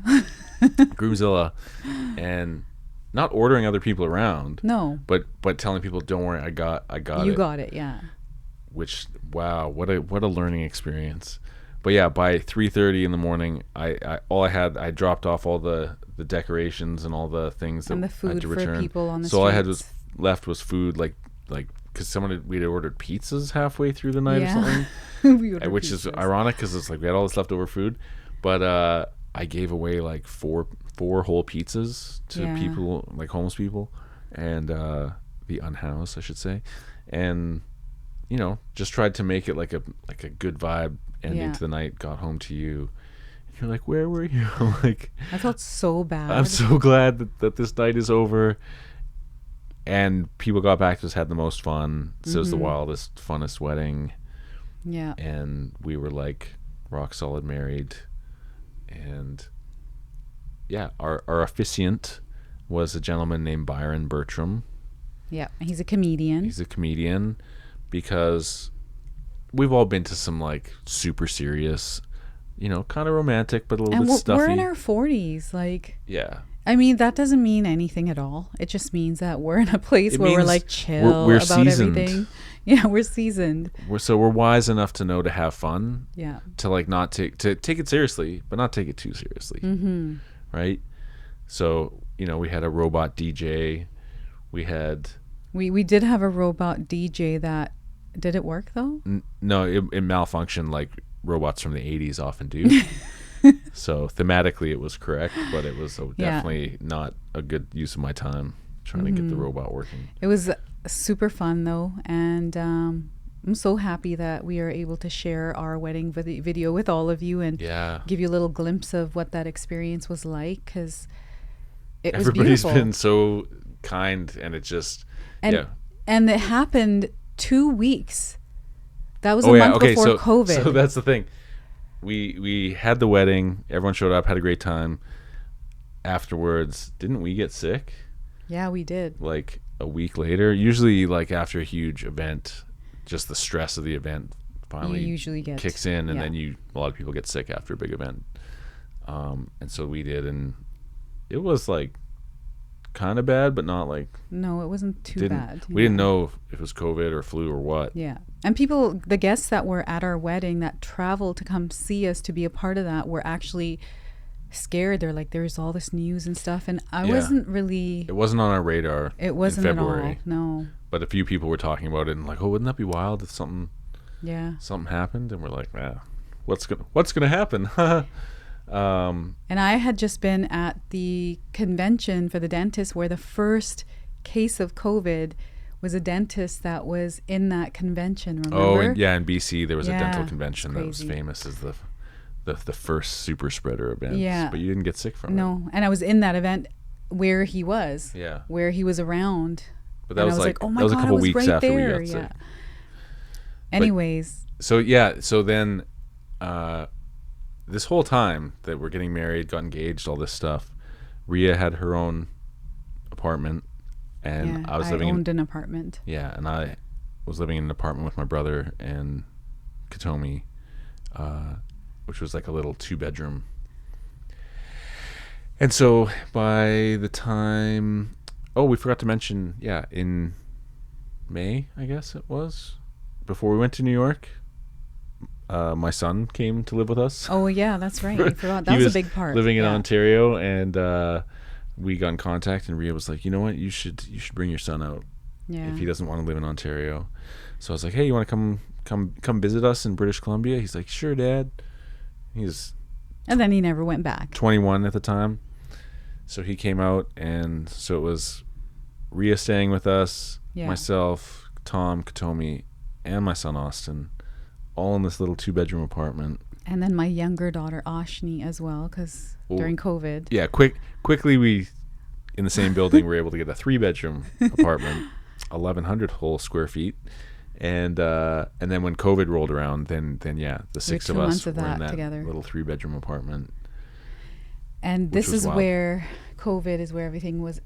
Groomzilla. Groomzilla, and not ordering other people around. No, But telling people, don't worry, I got you it. got it. Yeah. Which, wow, what a learning experience. But yeah, by 3:30 in the morning, I dropped off all the decorations and all the things that And the I had food to for return. people on the so all I had streets. left was food, like because we'd ordered pizzas halfway through the night Yeah. or something, We ordered which is pizzas. ironic because it's like we had all this leftover food, but I gave away like four whole pizzas to Yeah. people, like homeless people, and the unhoused, I should say, and just tried to make it like a good vibe ending to the night. Got home to you. You're like, where were you? I'm like, I felt so bad. I'm so glad that this night is over. And people got back to us, had the most fun. So it was the wildest, funnest wedding. Yeah. And we were like rock solid married. And yeah, our officiant was a gentleman named Byron Bertram. Yeah, he's a comedian. He's a comedian because we've all been to some like super serious, kind of romantic, but a little bit stuffy. We're in our 40s. Like, yeah. I mean, that doesn't mean anything at all. It just means that we're in a place where we're like chill we're about seasoned. everything. Yeah, we're seasoned. We're wise enough to know to have fun. Yeah. To like not take it seriously, but not take it too seriously. Mm-hmm. Right. So we had a robot DJ. We had. We did have a robot DJ that did it work though? No, it malfunctioned like robots from the 80s often do. So thematically it was correct, but it was definitely not a good use of my time trying to get the robot working. It was super fun though, and I'm so happy that we are able to share our wedding video with all of you and give you a little glimpse of what that experience was like, because it was everybody's beautiful. been so kind, and it just and it happened 2 weeks. That was a month before COVID. So that's the thing. We had the wedding. Everyone showed up, had a great time. Afterwards, didn't we get sick? Yeah, we did. Like a week later. Usually, like after a huge event, just the stress of the event finally usually kicks in, and then a lot of people get sick after a big event. And so we did, and it was like kind of bad, but not like. No, it wasn't too bad. We didn't know if it was COVID or flu or what. Yeah. And the guests that were at our wedding that traveled to come see us to be a part of that were actually scared. They're like, there's all this news and stuff. And I wasn't really. It wasn't on our radar. It wasn't in February. at all. No. But a few people were talking about it and like, oh, wouldn't that be wild if something happened? And we're like, what's gonna happen? And I had just been at the convention for the dentist where the first case of COVID was a dentist that was in that convention, remember? Oh, in BC there was a dental convention that was famous as the first super spreader event. Yeah. But you didn't get sick from it. No, and I was in that event where he was. Yeah. Where he was around. But that was like, oh my that was God, a couple weeks right after there. we got sick. Anyways. So then this whole time that we're getting married, got engaged, all this stuff, Rhea had her own apartment. And I owned an apartment. Yeah, and I was living in an apartment with my brother and Katomi, which was like a little 2-bedroom. And so by the time, we forgot to mention, in May, I guess it was, before we went to New York, my son came to live with us. Oh yeah, that's right. I forgot. That was a big part. Living in Ontario, and we got in contact, and Rhea was like, you know what, you should bring your son out if he doesn't want to live in Ontario. So I was like, hey, you want to come visit us in British Columbia? He's like, sure, Dad. And then he never went back. 21 at the time. So he came out, and so it was Rhea staying with us, myself, Tom, Katomi, and my son Austin, all in this little 2-bedroom apartment. And then my younger daughter Ashni as well, because during COVID. Yeah, quickly we, in the same building, were able to get a 3-bedroom apartment, 1,100 whole square feet, and then when COVID rolled around, then the 6 of us were in that together. Little 3-bedroom apartment. And this is where COVID is where everything was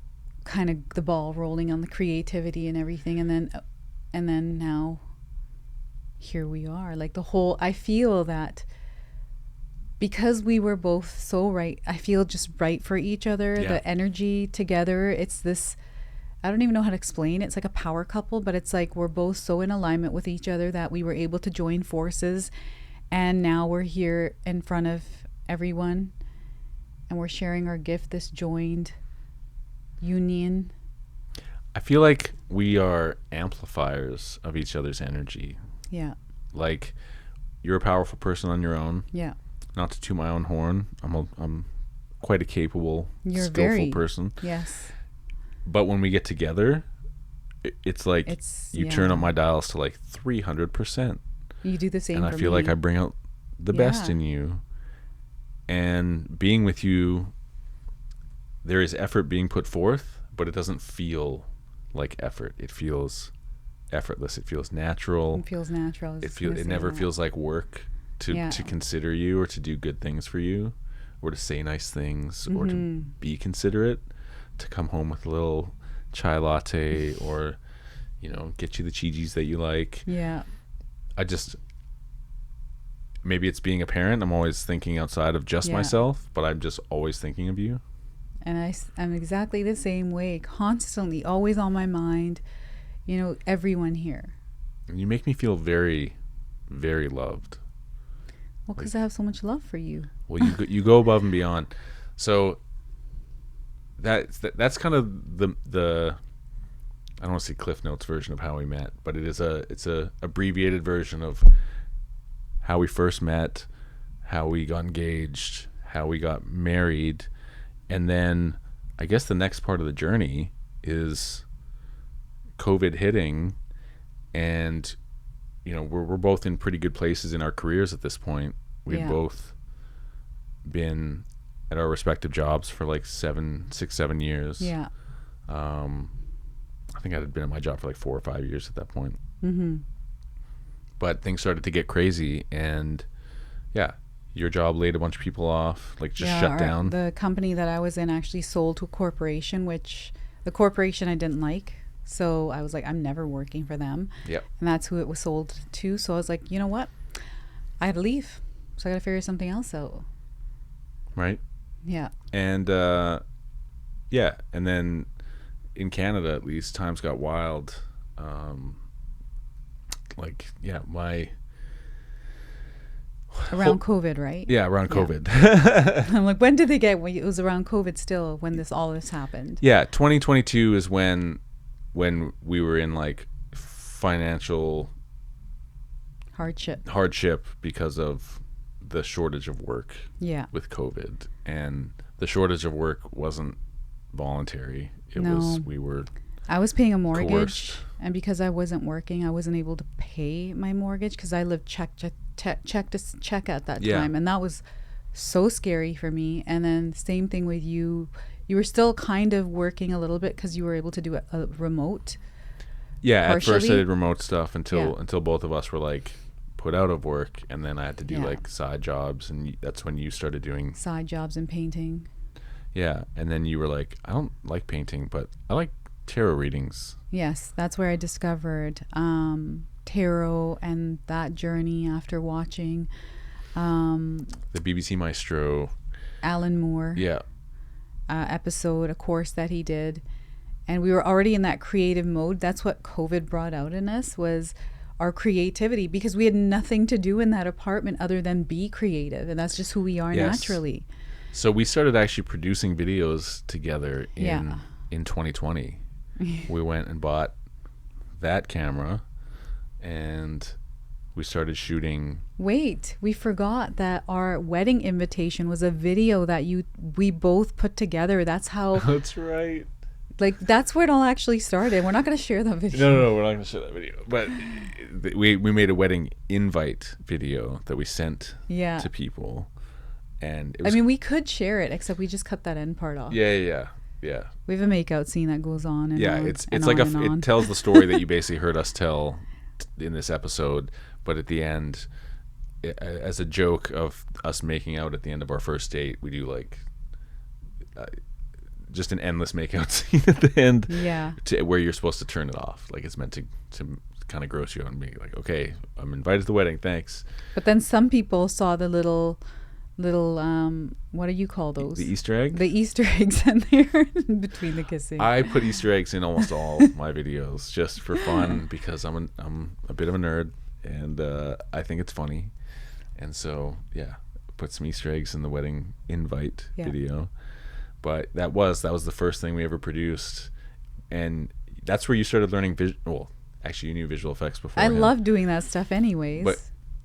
kind of the ball rolling on the creativity and everything, and then now here we are. Like I feel that because we were both so right, I feel just right for each other, the energy together, it's this, I don't even know how to explain it. It's like a power couple, but it's like we're both so in alignment with each other that we were able to join forces, and now we're here in front of everyone and we're sharing our gift, this joined union. I feel like we are amplifiers of each other's energy. Yeah. Like, you're a powerful person on your own. Yeah. Not to toot my own horn. I'm quite a capable, skillful person. Yes. But when we get together, it's like you turn up my dials to like 300%. You do the same and for I feel me. like I bring out the best in you. And being with you, there is effort being put forth, but it doesn't feel like effort. It feels effortless. It feels natural. It feels natural. It never feels like work to consider you or to do good things for you or to say nice things or to be considerate, to come home with a little chai latte or, you know, get you the Chi-Chis that you like. Yeah. Maybe it's being a parent. I'm always thinking outside of just myself, but I'm just always thinking of you. And I'm exactly the same way, constantly, always on my mind, you know, everyone here. And you make me feel very, very loved. Well, because I have so much love for you. Well, you go above and beyond. So that's kind of the I don't want to say Cliff Notes version of how we met, but it's a abbreviated version of how we first met, how we got engaged, how we got married, and then I guess the next part of the journey is COVID hitting, and you know we're both in pretty good places in our careers at this point. We've both been at our respective jobs for like 7 years. Yeah. I think I had been at my job for like 4 or 5 years at that point. Mm-hmm. But things started to get crazy, and your job laid a bunch of people off, like just shut down. The company that I was in actually sold to a corporation, which the corporation I didn't like. So I was like, I'm never working for them. Yep. And that's who it was sold to. So I was like, you know what? I had to leave. So I got to figure something else out. Right. Yeah. And and then in Canada, at least, times got wild. Around COVID, right? Yeah, around COVID. I'm like, when did they get? It was around COVID still when all this happened. Yeah, 2022 is when we were in like financial hardship because of the shortage of work. Yeah. With COVID, and the shortage of work wasn't voluntary. I was paying a mortgage, coerced. And because I wasn't working, I wasn't able to pay my mortgage because I lived check to check at that time, and that was so scary for me. And then same thing with you. You were still kind of working a little bit because you were able to do a remote. Yeah, partially. At first I did remote stuff until both of us were like put out of work, and then I had to do like side jobs, and that's when you started doing side jobs and painting. Yeah, and then you were like, I don't like painting, but I like tarot readings. Yes, that's where I discovered tarot and that journey after watching the BBC Maestro Alan Moore episode, a course that he did, and we were already in that creative mode. That's what COVID brought out in us, was our creativity, because we had nothing to do in that apartment other than be creative, and that's just who we are naturally. So we started actually producing videos together in 2020. We went and bought that camera, and we started shooting. Wait, we forgot that our wedding invitation was a video that we both put together. That's how. That's right. Like, that's where it all actually started. We're not going to share that video. No, we're not going to share that video. But we made a wedding invite video that we sent to people. And it was, we could share it, except we just cut that end part off. Yeah. We have a makeout scene that goes on and on. It's like it tells the story that you basically heard us tell in this episode, but at the end, as a joke of us making out at the end of our first date, we do like just an endless makeout scene at the end. Yeah. Where you're supposed to turn it off, like it's meant to kind of gross you out and be like, okay, I'm invited to the wedding, thanks. But then some people saw the little what do you call those? The Easter egg? The Easter eggs in there between the kissing. I put Easter eggs in almost all my videos just for fun, because I'm a bit of a nerd, and I think it's funny. And so put some Easter eggs in the wedding invite video. But that was the first thing we ever produced, and that's where you started learning actually you knew visual effects before. I love doing that stuff anyways. But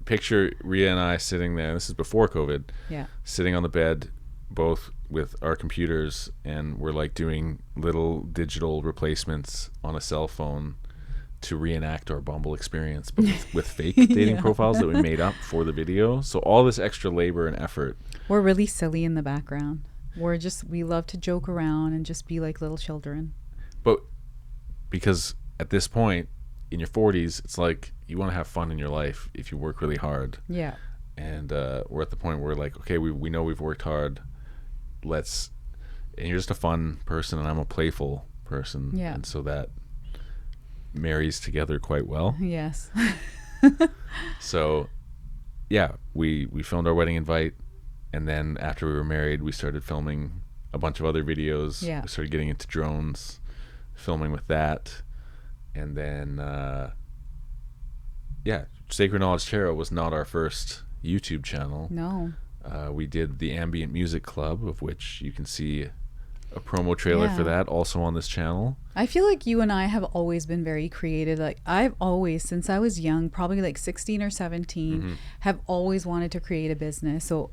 picture Rhea and I sitting there. This is before COVID. Yeah. Sitting on the bed, both with our computers, and we're like doing little digital replacements on a cell phone to reenact our Bumble experience, but with fake dating profiles that we made up for the video. So all this extra labor and effort. We're really silly in the background. We love to joke around and just be like little children. But because at this point in your 40s, it's like you want to have fun in your life if you work really hard. Yeah. And we're at the point where we're like, okay, we know we've worked hard. And you're just a fun person, and I'm a playful person. Yeah. And so that marries together quite well. Yes. So, yeah, we filmed our wedding invite, and then after we were married, we started filming a bunch of other videos. Yeah. We started getting into drones, filming with that, and then Sacred Knowledge Tarot was not our first YouTube channel. No. We did the Ambient Music Club, of which you can see a promo trailer for that also on this channel. I feel like you and I have always been very creative. Like I've always, since I was young, probably like 16 or 17, have always wanted to create a business. So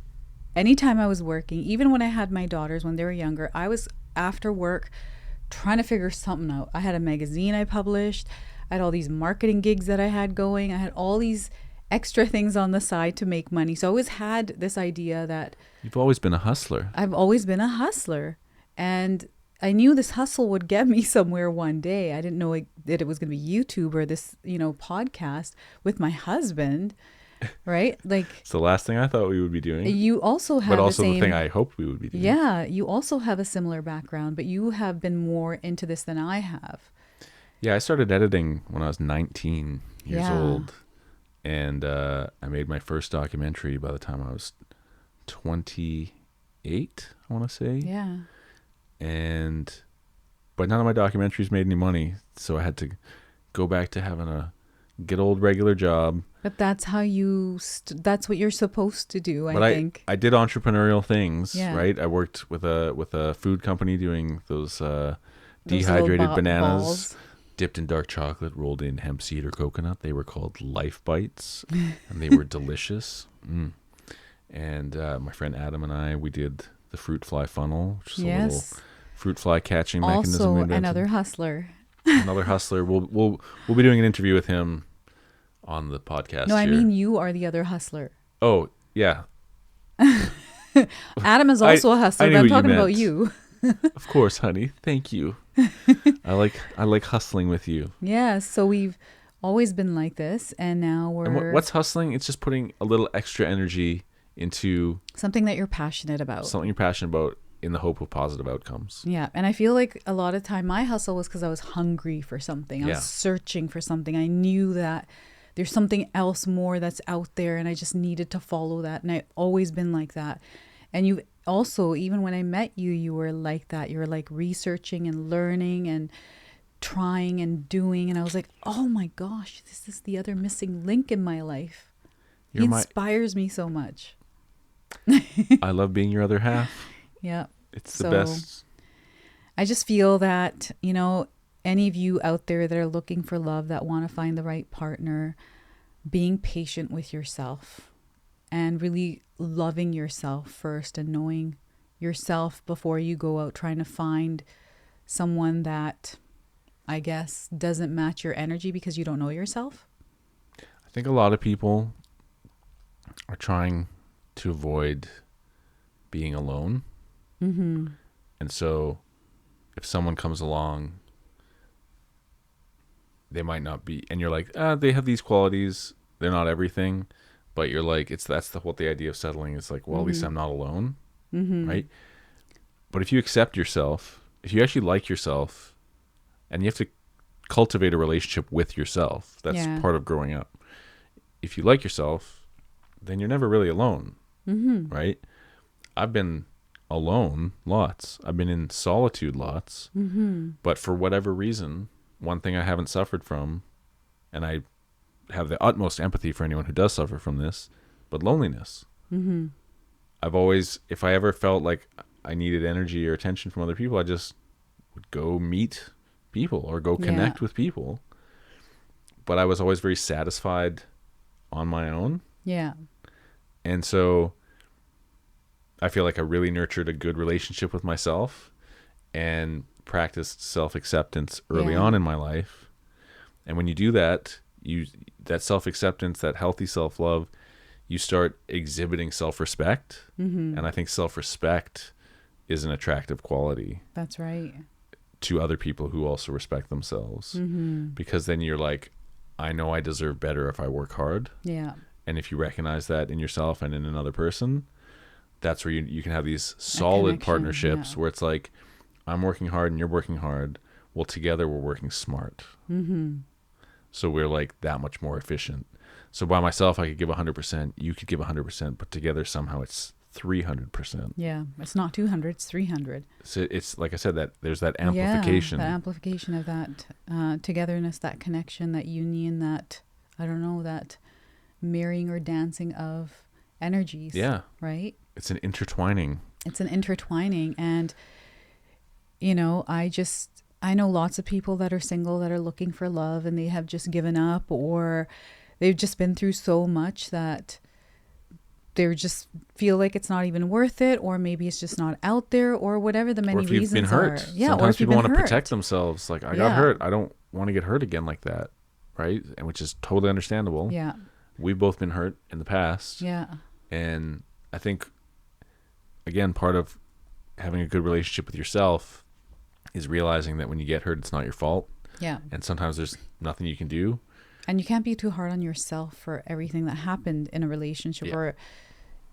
anytime I was working, even when I had my daughters when they were younger, I was after work trying to figure something out. I had a magazine I published. I had all these marketing gigs that I had going. I had all these extra things on the side to make money. So I always had this idea that You've always been a hustler. I've always been a hustler. And I knew this hustle would get me somewhere one day. I didn't know that it was going to be YouTube or this, podcast with my husband, right? Like It's the last thing I thought we would be doing. you also have but also the thing I hoped we would be doing. Yeah, you also have a similar background, but you have been more into this than I have. Yeah, I started editing when I was 19 years old. And I made my first documentary by the time I was 28, I want to say. Yeah. But none of my documentaries made any money, so I had to go back to having a good old regular job. But that's how that's what you're supposed to do, I think. I did entrepreneurial things, Yeah. right? I worked with a food company doing those dehydrated bananas balls. dipped in dark chocolate, rolled in hemp seed or coconut. They were called Life Bites, and they were delicious. And my friend Adam and I, we did the fruit fly funnel, which is a little fruit fly catching mechanism. Also, another hustler. Another hustler. We'll be doing an interview with him on the podcast. No, I mean you are the other hustler. Oh yeah. Adam is also a hustler, but I'm talking about you. Of course, honey. Thank you. I like hustling with you. Yeah, so we've always been like this, and now we're... And what's hustling? It's just putting a little extra energy into... something that you're passionate about. Something you're passionate about in the hope of positive outcomes. Yeah, and I feel like a lot of time my hustle was because I was hungry for something. I was searching for something. I knew that there's something else more that's out there, and I just needed to follow that, and I've always been like that. And you've also, even when I met you, you were like that. You were like researching and learning and trying and doing. And I was like, oh my gosh, this is the other missing link in my life. He inspires me so much. I love being your other half. Yeah. It's the best. I just feel that, any of you out there that are looking for love, that want to find the right partner, being patient with yourself and really loving yourself first and knowing yourself before you go out trying to find someone that, I guess, doesn't match your energy because you don't know yourself. I think a lot of people are trying to avoid being alone. Mm-hmm. And so if someone comes along, they might not be, and you're like, they have these qualities, they're not everything, but you're like, that's what the idea of settling is like, well, at least I'm not alone, right? But if you accept yourself, if you actually like yourself, and you have to cultivate a relationship with yourself, that's part of growing up. If you like yourself, then you're never really alone, right? I've been alone lots. I've been in solitude lots, but for whatever reason, one thing I haven't suffered from, and I have the utmost empathy for anyone who does suffer from this, but loneliness. I've always, if I ever felt like I needed energy or attention from other people, I just would go meet people or go connect with people. But I was always very satisfied on my own. Yeah. And so I feel like I really nurtured a good relationship with myself and practiced self-acceptance early Yeah. on in my life. And when you do that, that self-acceptance, that healthy self-love, you start exhibiting self-respect. Mm-hmm. And I think self-respect is an attractive quality That's right. to other people who also respect themselves. Mm-hmm. Because then you're like, I know I deserve better if I work hard. Yeah. And if you recognize that in yourself and in another person, that's where you can have these solid partnerships yeah. where it's like, I'm working hard and you're working hard. Well, together we're working smart. Mm-hmm. So we're like that much more efficient. So by myself, I could give 100%. You could give 100%, but together somehow it's 300%. Yeah. It's not 200, it's 300. So it's like I said, that there's that amplification. Yeah, the amplification of that togetherness, that connection, that union, that, I don't know, that marrying or dancing of energies. Yeah. Right? It's an intertwining. It's an intertwining. And, you know, I know lots of people that are single that are looking for love and they have just given up, or they've just been through so much that they just feel like it's not even worth it, or maybe it's just not out there, or whatever the many Or if you've reasons been hurt. are. Yeah, Sometimes or if you've people been want to hurt. protect themselves. Like, I got Yeah. hurt. I don't want to get hurt again like that. Right? And which is totally understandable. Yeah. We've both been hurt in the past. Yeah. And I think, again, part of having a good relationship with yourself is realizing that when you get hurt, it's not your fault. Yeah. And sometimes there's nothing you can do. And you can't be too hard on yourself for everything that happened in a relationship or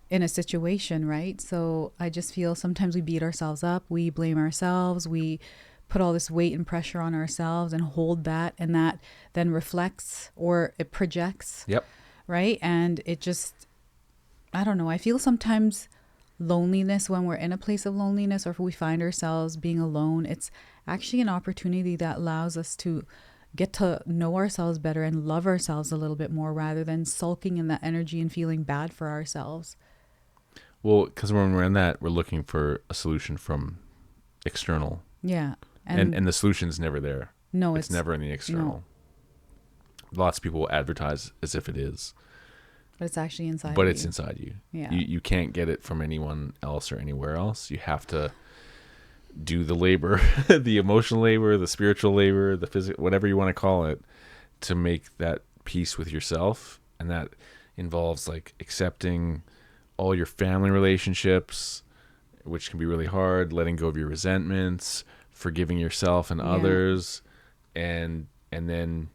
in a situation, right? So I just feel sometimes we beat ourselves up, we blame ourselves, we put all this weight and pressure on ourselves and hold that, and that then reflects or it projects. Yep. Right? And it just, I don't know, I feel sometimes loneliness, when we're in a place of loneliness or if we find ourselves being alone, it's actually an opportunity that allows us to get to know ourselves better and love ourselves a little bit more, rather than sulking in that energy and feeling bad for ourselves. Well, because when we're in that, we're looking for a solution from external. Yeah. And the solution's never there. No, it's never in the external. No. Lots of people will advertise as if it is. But it's actually inside But you. it's inside you. Yeah. You can't get it from anyone else or anywhere else. You have to do the labor, the emotional labor, the spiritual labor, the physical, whatever you want to call it, to make that peace with yourself. And that involves like accepting all your family relationships, which can be really hard, letting go of your resentments, forgiving yourself and others, and then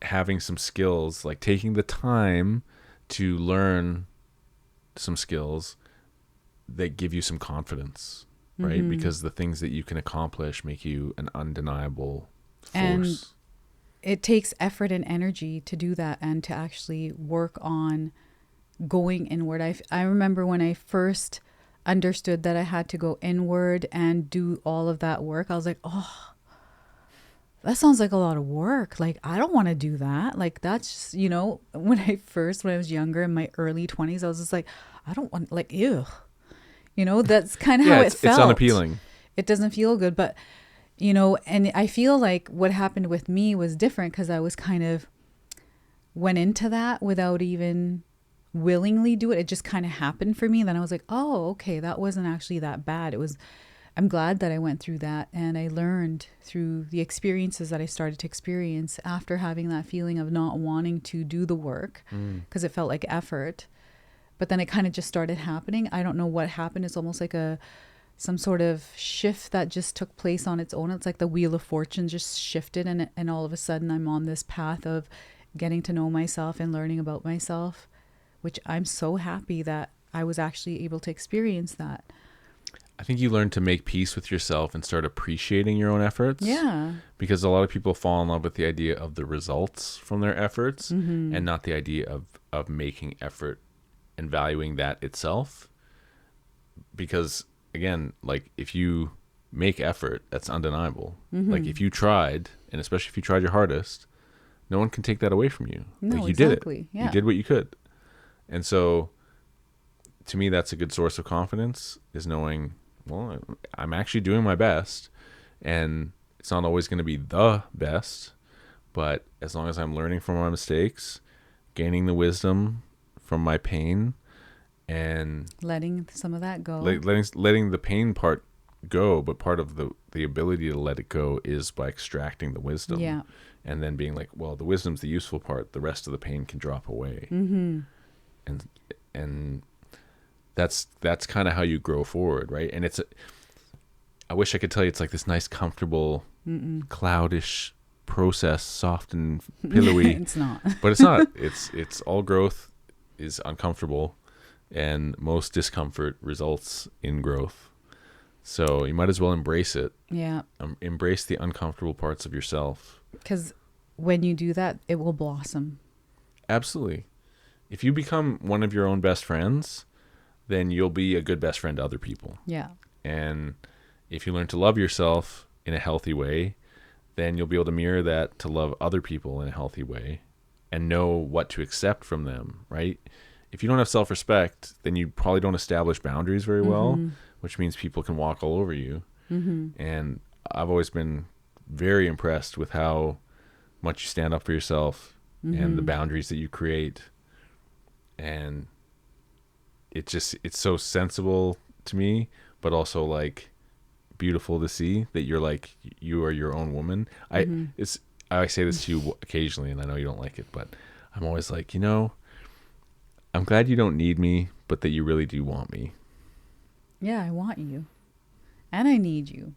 having some skills, like taking the time to learn some skills that give you some confidence, right? Mm-hmm. Because the things that you can accomplish make you an undeniable force. And it takes effort and energy to do that and to actually work on going inward. I remember when I first understood that I had to go inward and do all of that work, I was like, oh, that sounds like a lot of work. Like, I don't want to do that. Like, that's just, you know, when I was younger in my early 20s, I was just like, I don't want, like, ew. You know, that's kind of how it felt. It's unappealing. It doesn't feel good. But, you know, and I feel like what happened with me was different because I was kind of went into that without even willingly do it. It just kind of happened for me. Then I was like, oh, okay, that wasn't actually that bad. I'm glad that I went through that, and I learned through the experiences that I started to experience after having that feeling of not wanting to do the work because it felt like effort. But then it kind of just started happening. I don't know what happened. It's almost like some sort of shift that just took place on its own. It's like the wheel of fortune just shifted, and all of a sudden I'm on this path of getting to know myself and learning about myself, which I'm so happy that I was actually able to experience that. I think you learn to make peace with yourself and start appreciating your own efforts. Yeah. Because a lot of people fall in love with the idea of the results from their efforts and not the idea of making effort and valuing that itself. Because, again, like, if you make effort, that's undeniable. Like, if you tried, and especially if you tried your hardest, no one can take that away from you. No, like, you exactly. did it. Yeah. You did what you could. And so, to me, that's a good source of confidence, is knowing, well, I'm actually doing my best, and it's not always going to be the best, but as long as I'm learning from my mistakes, gaining the wisdom from my pain, and letting some of that go. letting the pain part go, but part of the ability to let it go is by extracting the wisdom. Yeah. And then being like, well, the wisdom's the useful part. The rest of the pain can drop away. Mm-hmm. And that's kind of how you grow forward, right? And I wish I could tell you it's like this nice, comfortable, cloudish process, soft and pillowy. It's not. But it's not. It's all growth is uncomfortable, and most discomfort results in growth. So you might as well embrace it. Yeah. Embrace the uncomfortable parts of yourself. Because when you do that, it will blossom. Absolutely. If you become one of your own best friends, then you'll be a good best friend to other people. Yeah. And if you learn to love yourself in a healthy way, then you'll be able to mirror that to love other people in a healthy way and know what to accept from them, right? If you don't have self-respect, then you probably don't establish boundaries very well, which means people can walk all over you. And I've always been very impressed with how much you stand up for yourself and the boundaries that you create. And it's so sensible to me, but also like beautiful to see that you're like, you are your own woman. I say this to you occasionally, and I know you don't like it, but I'm always like, I'm glad you don't need me, but that you really do want me. Yeah, I want you. And I need you.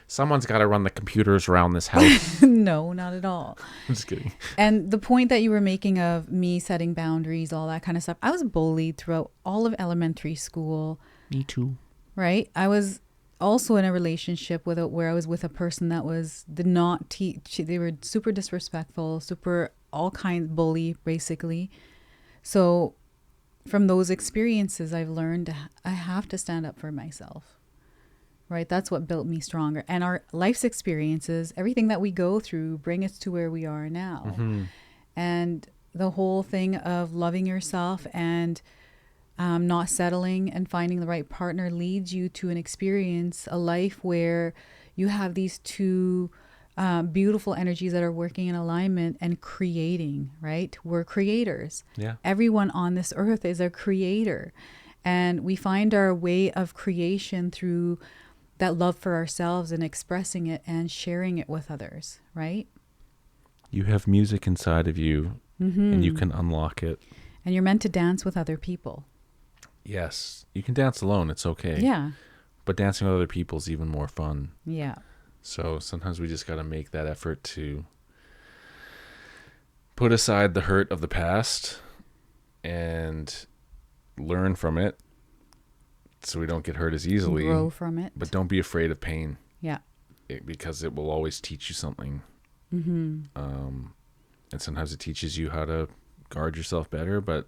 Someone's got to run the computers around this house. No, not at all. I'm just kidding. And the point that you were making of me setting boundaries, all that kind of stuff, I was bullied throughout all of elementary school. Me too. Right? I was also in a relationship where I was with a person that did not teach. They were super disrespectful, super all kinds bully, basically. So from those experiences, I've learned I have to stand up for myself. Right? That's what built me stronger. And our life's experiences, everything that we go through, bring us to where we are now. And the whole thing of loving yourself and not settling and finding the right partner leads you to an experience, a life where you have these two beautiful energies that are working in alignment and creating, right? We're creators. Yeah. Everyone on this earth is a creator. And we find our way of creation through that love for ourselves and expressing it and sharing it with others, right? You have music inside of you, and you can unlock it. And you're meant to dance with other people. Yes. You can dance alone. It's okay. Yeah. But dancing with other people is even more fun. Yeah. So sometimes we just got to make that effort to put aside the hurt of the past and learn from it so we don't get hurt as easily. Grow from it. But don't be afraid of pain. Yeah. Because it will always teach you something. And sometimes it teaches you how to guard yourself better, but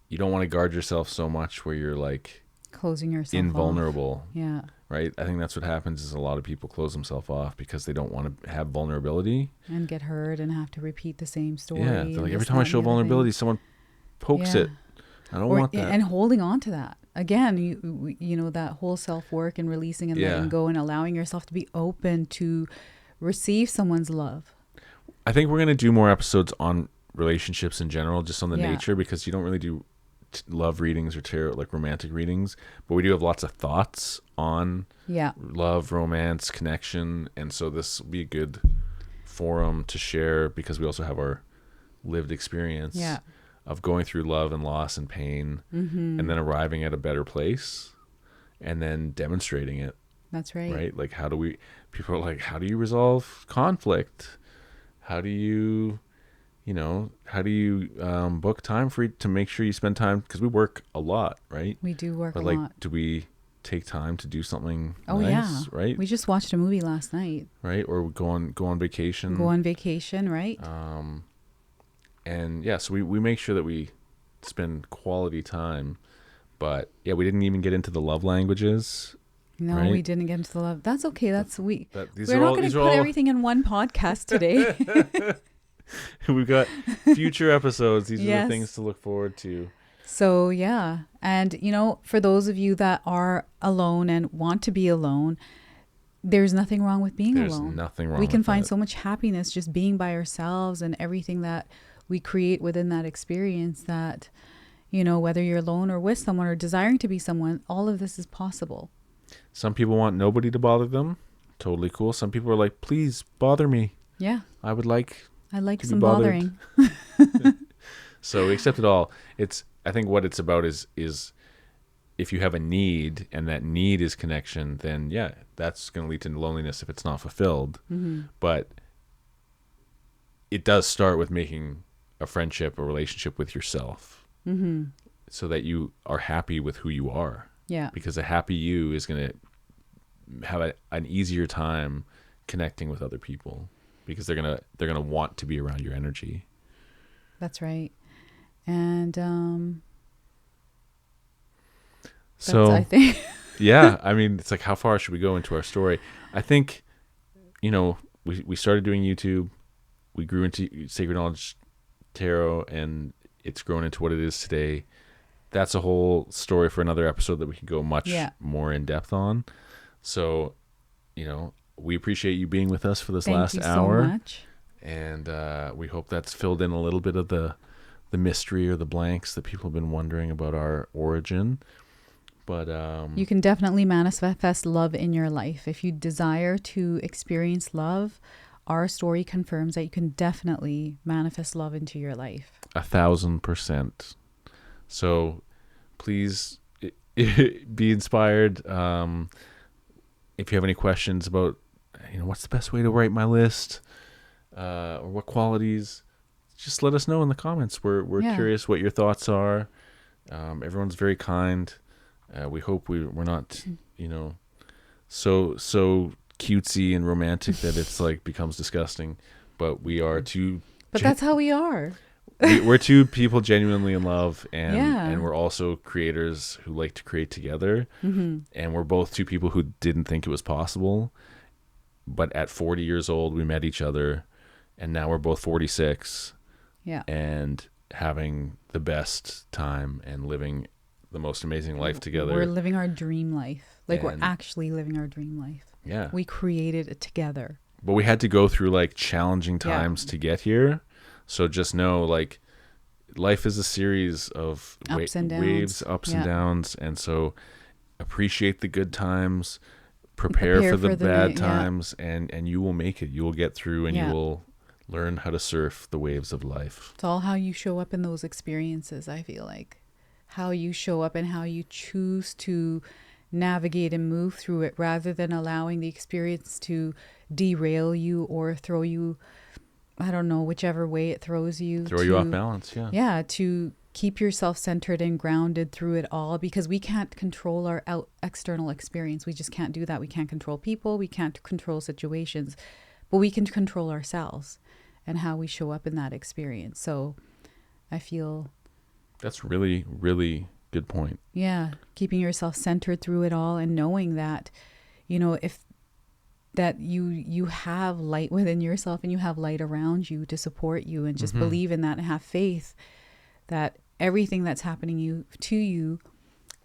you don't want to guard yourself so much where you're like closing yourself invulnerable. off. Yeah. Right? I think that's what happens is a lot of people close themselves off because they don't want to have vulnerability. And get hurt and have to repeat the same story. Yeah. They're like, every time I show vulnerability, someone pokes it. I don't want that. And holding on to that. Again, you know, that whole self-work and releasing and letting go and allowing yourself to be open to receive someone's love. I think we're going to do more episodes on relationships in general, just on the nature, because you don't really do love readings or tarot, like romantic readings, but we do have lots of thoughts on love, romance, connection, and so this will be a good forum to share because we also have our lived experience of going through love and loss and pain and then arriving at a better place and then demonstrating it. That's right. Right? Like people are like, how do you resolve conflict? How do you book time to make sure you spend time? Because we work a lot, right? We do work a lot. But lot. do we take time to do something nice? Yeah. Right? We just watched a movie last night. Right? Or go on vacation. Go on vacation, right? And so we make sure that we spend quality time. But we didn't even get into the love languages. No, right? We didn't get into the love. That's okay. We're We're not going to put everything in one podcast today. We've got future episodes. These are the things to look forward to. So, yeah. And, for those of you that are alone and want to be alone, there's nothing wrong with being alone. There's nothing wrong We can with find that. so much happiness just being by ourselves and everything that we create within that experience that, you know, whether you're alone or with someone or desiring to be someone, all of this is possible. Some people want nobody to bother them. Totally cool. Some people are like, please bother me. Yeah. I would like I like to some be bothered. bothering. So we accept it all. I think what it's about is if you have a need and that need is connection, then yeah, that's going to lead to loneliness if it's not fulfilled. Mm-hmm. But it does start with making a friendship, a relationship with yourself, Mm-hmm. so that you are happy with who you are. Yeah. Because a happy you is going to have an easier time connecting with other people, because they're gonna want to be around your energy. That's right. And So I think yeah, I mean, it's like, how far should we go into our story? I think, you know, we started doing YouTube, we grew into Sacred Knowledge Tarot, and it's grown into what it is today. That's a whole story for another episode that we can go much more in depth on. So, you know, we appreciate you being with us for this last hour. So much. And we hope that's filled in a little bit of the mystery or the blanks that people have been wondering about our origin. But you can definitely manifest love in your life. If you desire to experience love, our story confirms that you can definitely manifest love into your life. 1,000%. So please be inspired. If you have any questions about, you know, what's the best way to write my list, or what qualities, just let us know in the comments. We're curious what your thoughts are. Everyone's very kind. We hope we're not, you know, so cutesy and romantic that it's like becomes disgusting. But we are two. But that's how we are. We're two people genuinely in love, and Yeah. and we're also creators who like to create together. Mm-hmm. And we're both two people who didn't think it was possible. But at 40 years old, we met each other, and now we're both 46. Yeah. And having the best time and living the most amazing life together. We're living our dream life. Like, we're And- actually living our dream life. Yeah. We created it together. But we had to go through like challenging times to get here. So just know, like, life is a series of Ups and downs. waves, ups and Yeah. downs. And so appreciate the good times, prepare for the bad times, and you will make it. You will get through, and you will learn how to surf the waves of life. It's all how you show up in those experiences, I feel like. How you show up and how you choose to navigate and move through it, rather than allowing the experience to derail you or throw you, I don't know, whichever way it throws you. Throw you off balance, Yeah, to keep yourself centered and grounded through it all, because we can't control our external experience. We just can't do that. We can't control people. We can't control situations, but we can control ourselves and how we show up in that experience. So I feel... That's really, really good point. Yeah, keeping yourself centered through it all, and knowing that, you know, if that you have light within yourself and you have light around you to support you, and just believe in that and have faith that everything that's happening to you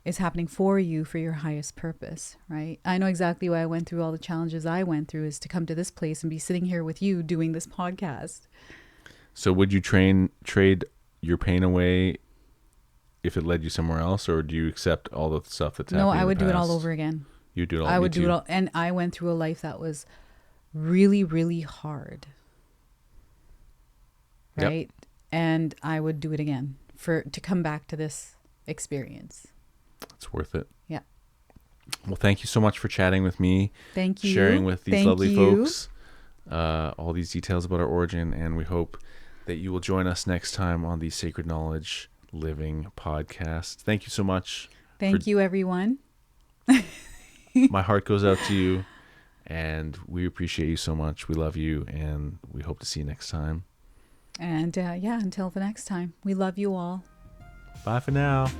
is happening for you, for your highest purpose, right? I know exactly why I went through all the challenges I went through, is to come to this place and be sitting here with you doing this podcast. So would you trade your pain away if it led you somewhere else, or do you accept all the stuff that's happening? No, I would in the do it all past? over again. You do it all. I would do it all. And I went through a life that was really, really hard. Right? Yep. And I would do it again to come back to this experience. It's worth it. Yeah. Well, thank you so much for chatting with me. Thank you. Sharing with these lovely folks all these details about our origin. And we hope that you will join us next time on the Sacred Knowledge Living podcast. Thank you so much. Thank you, everyone. My heart goes out to you, and we appreciate you so much. We love you, and we hope to see you next time. And until the next time, we love you all. Bye for now.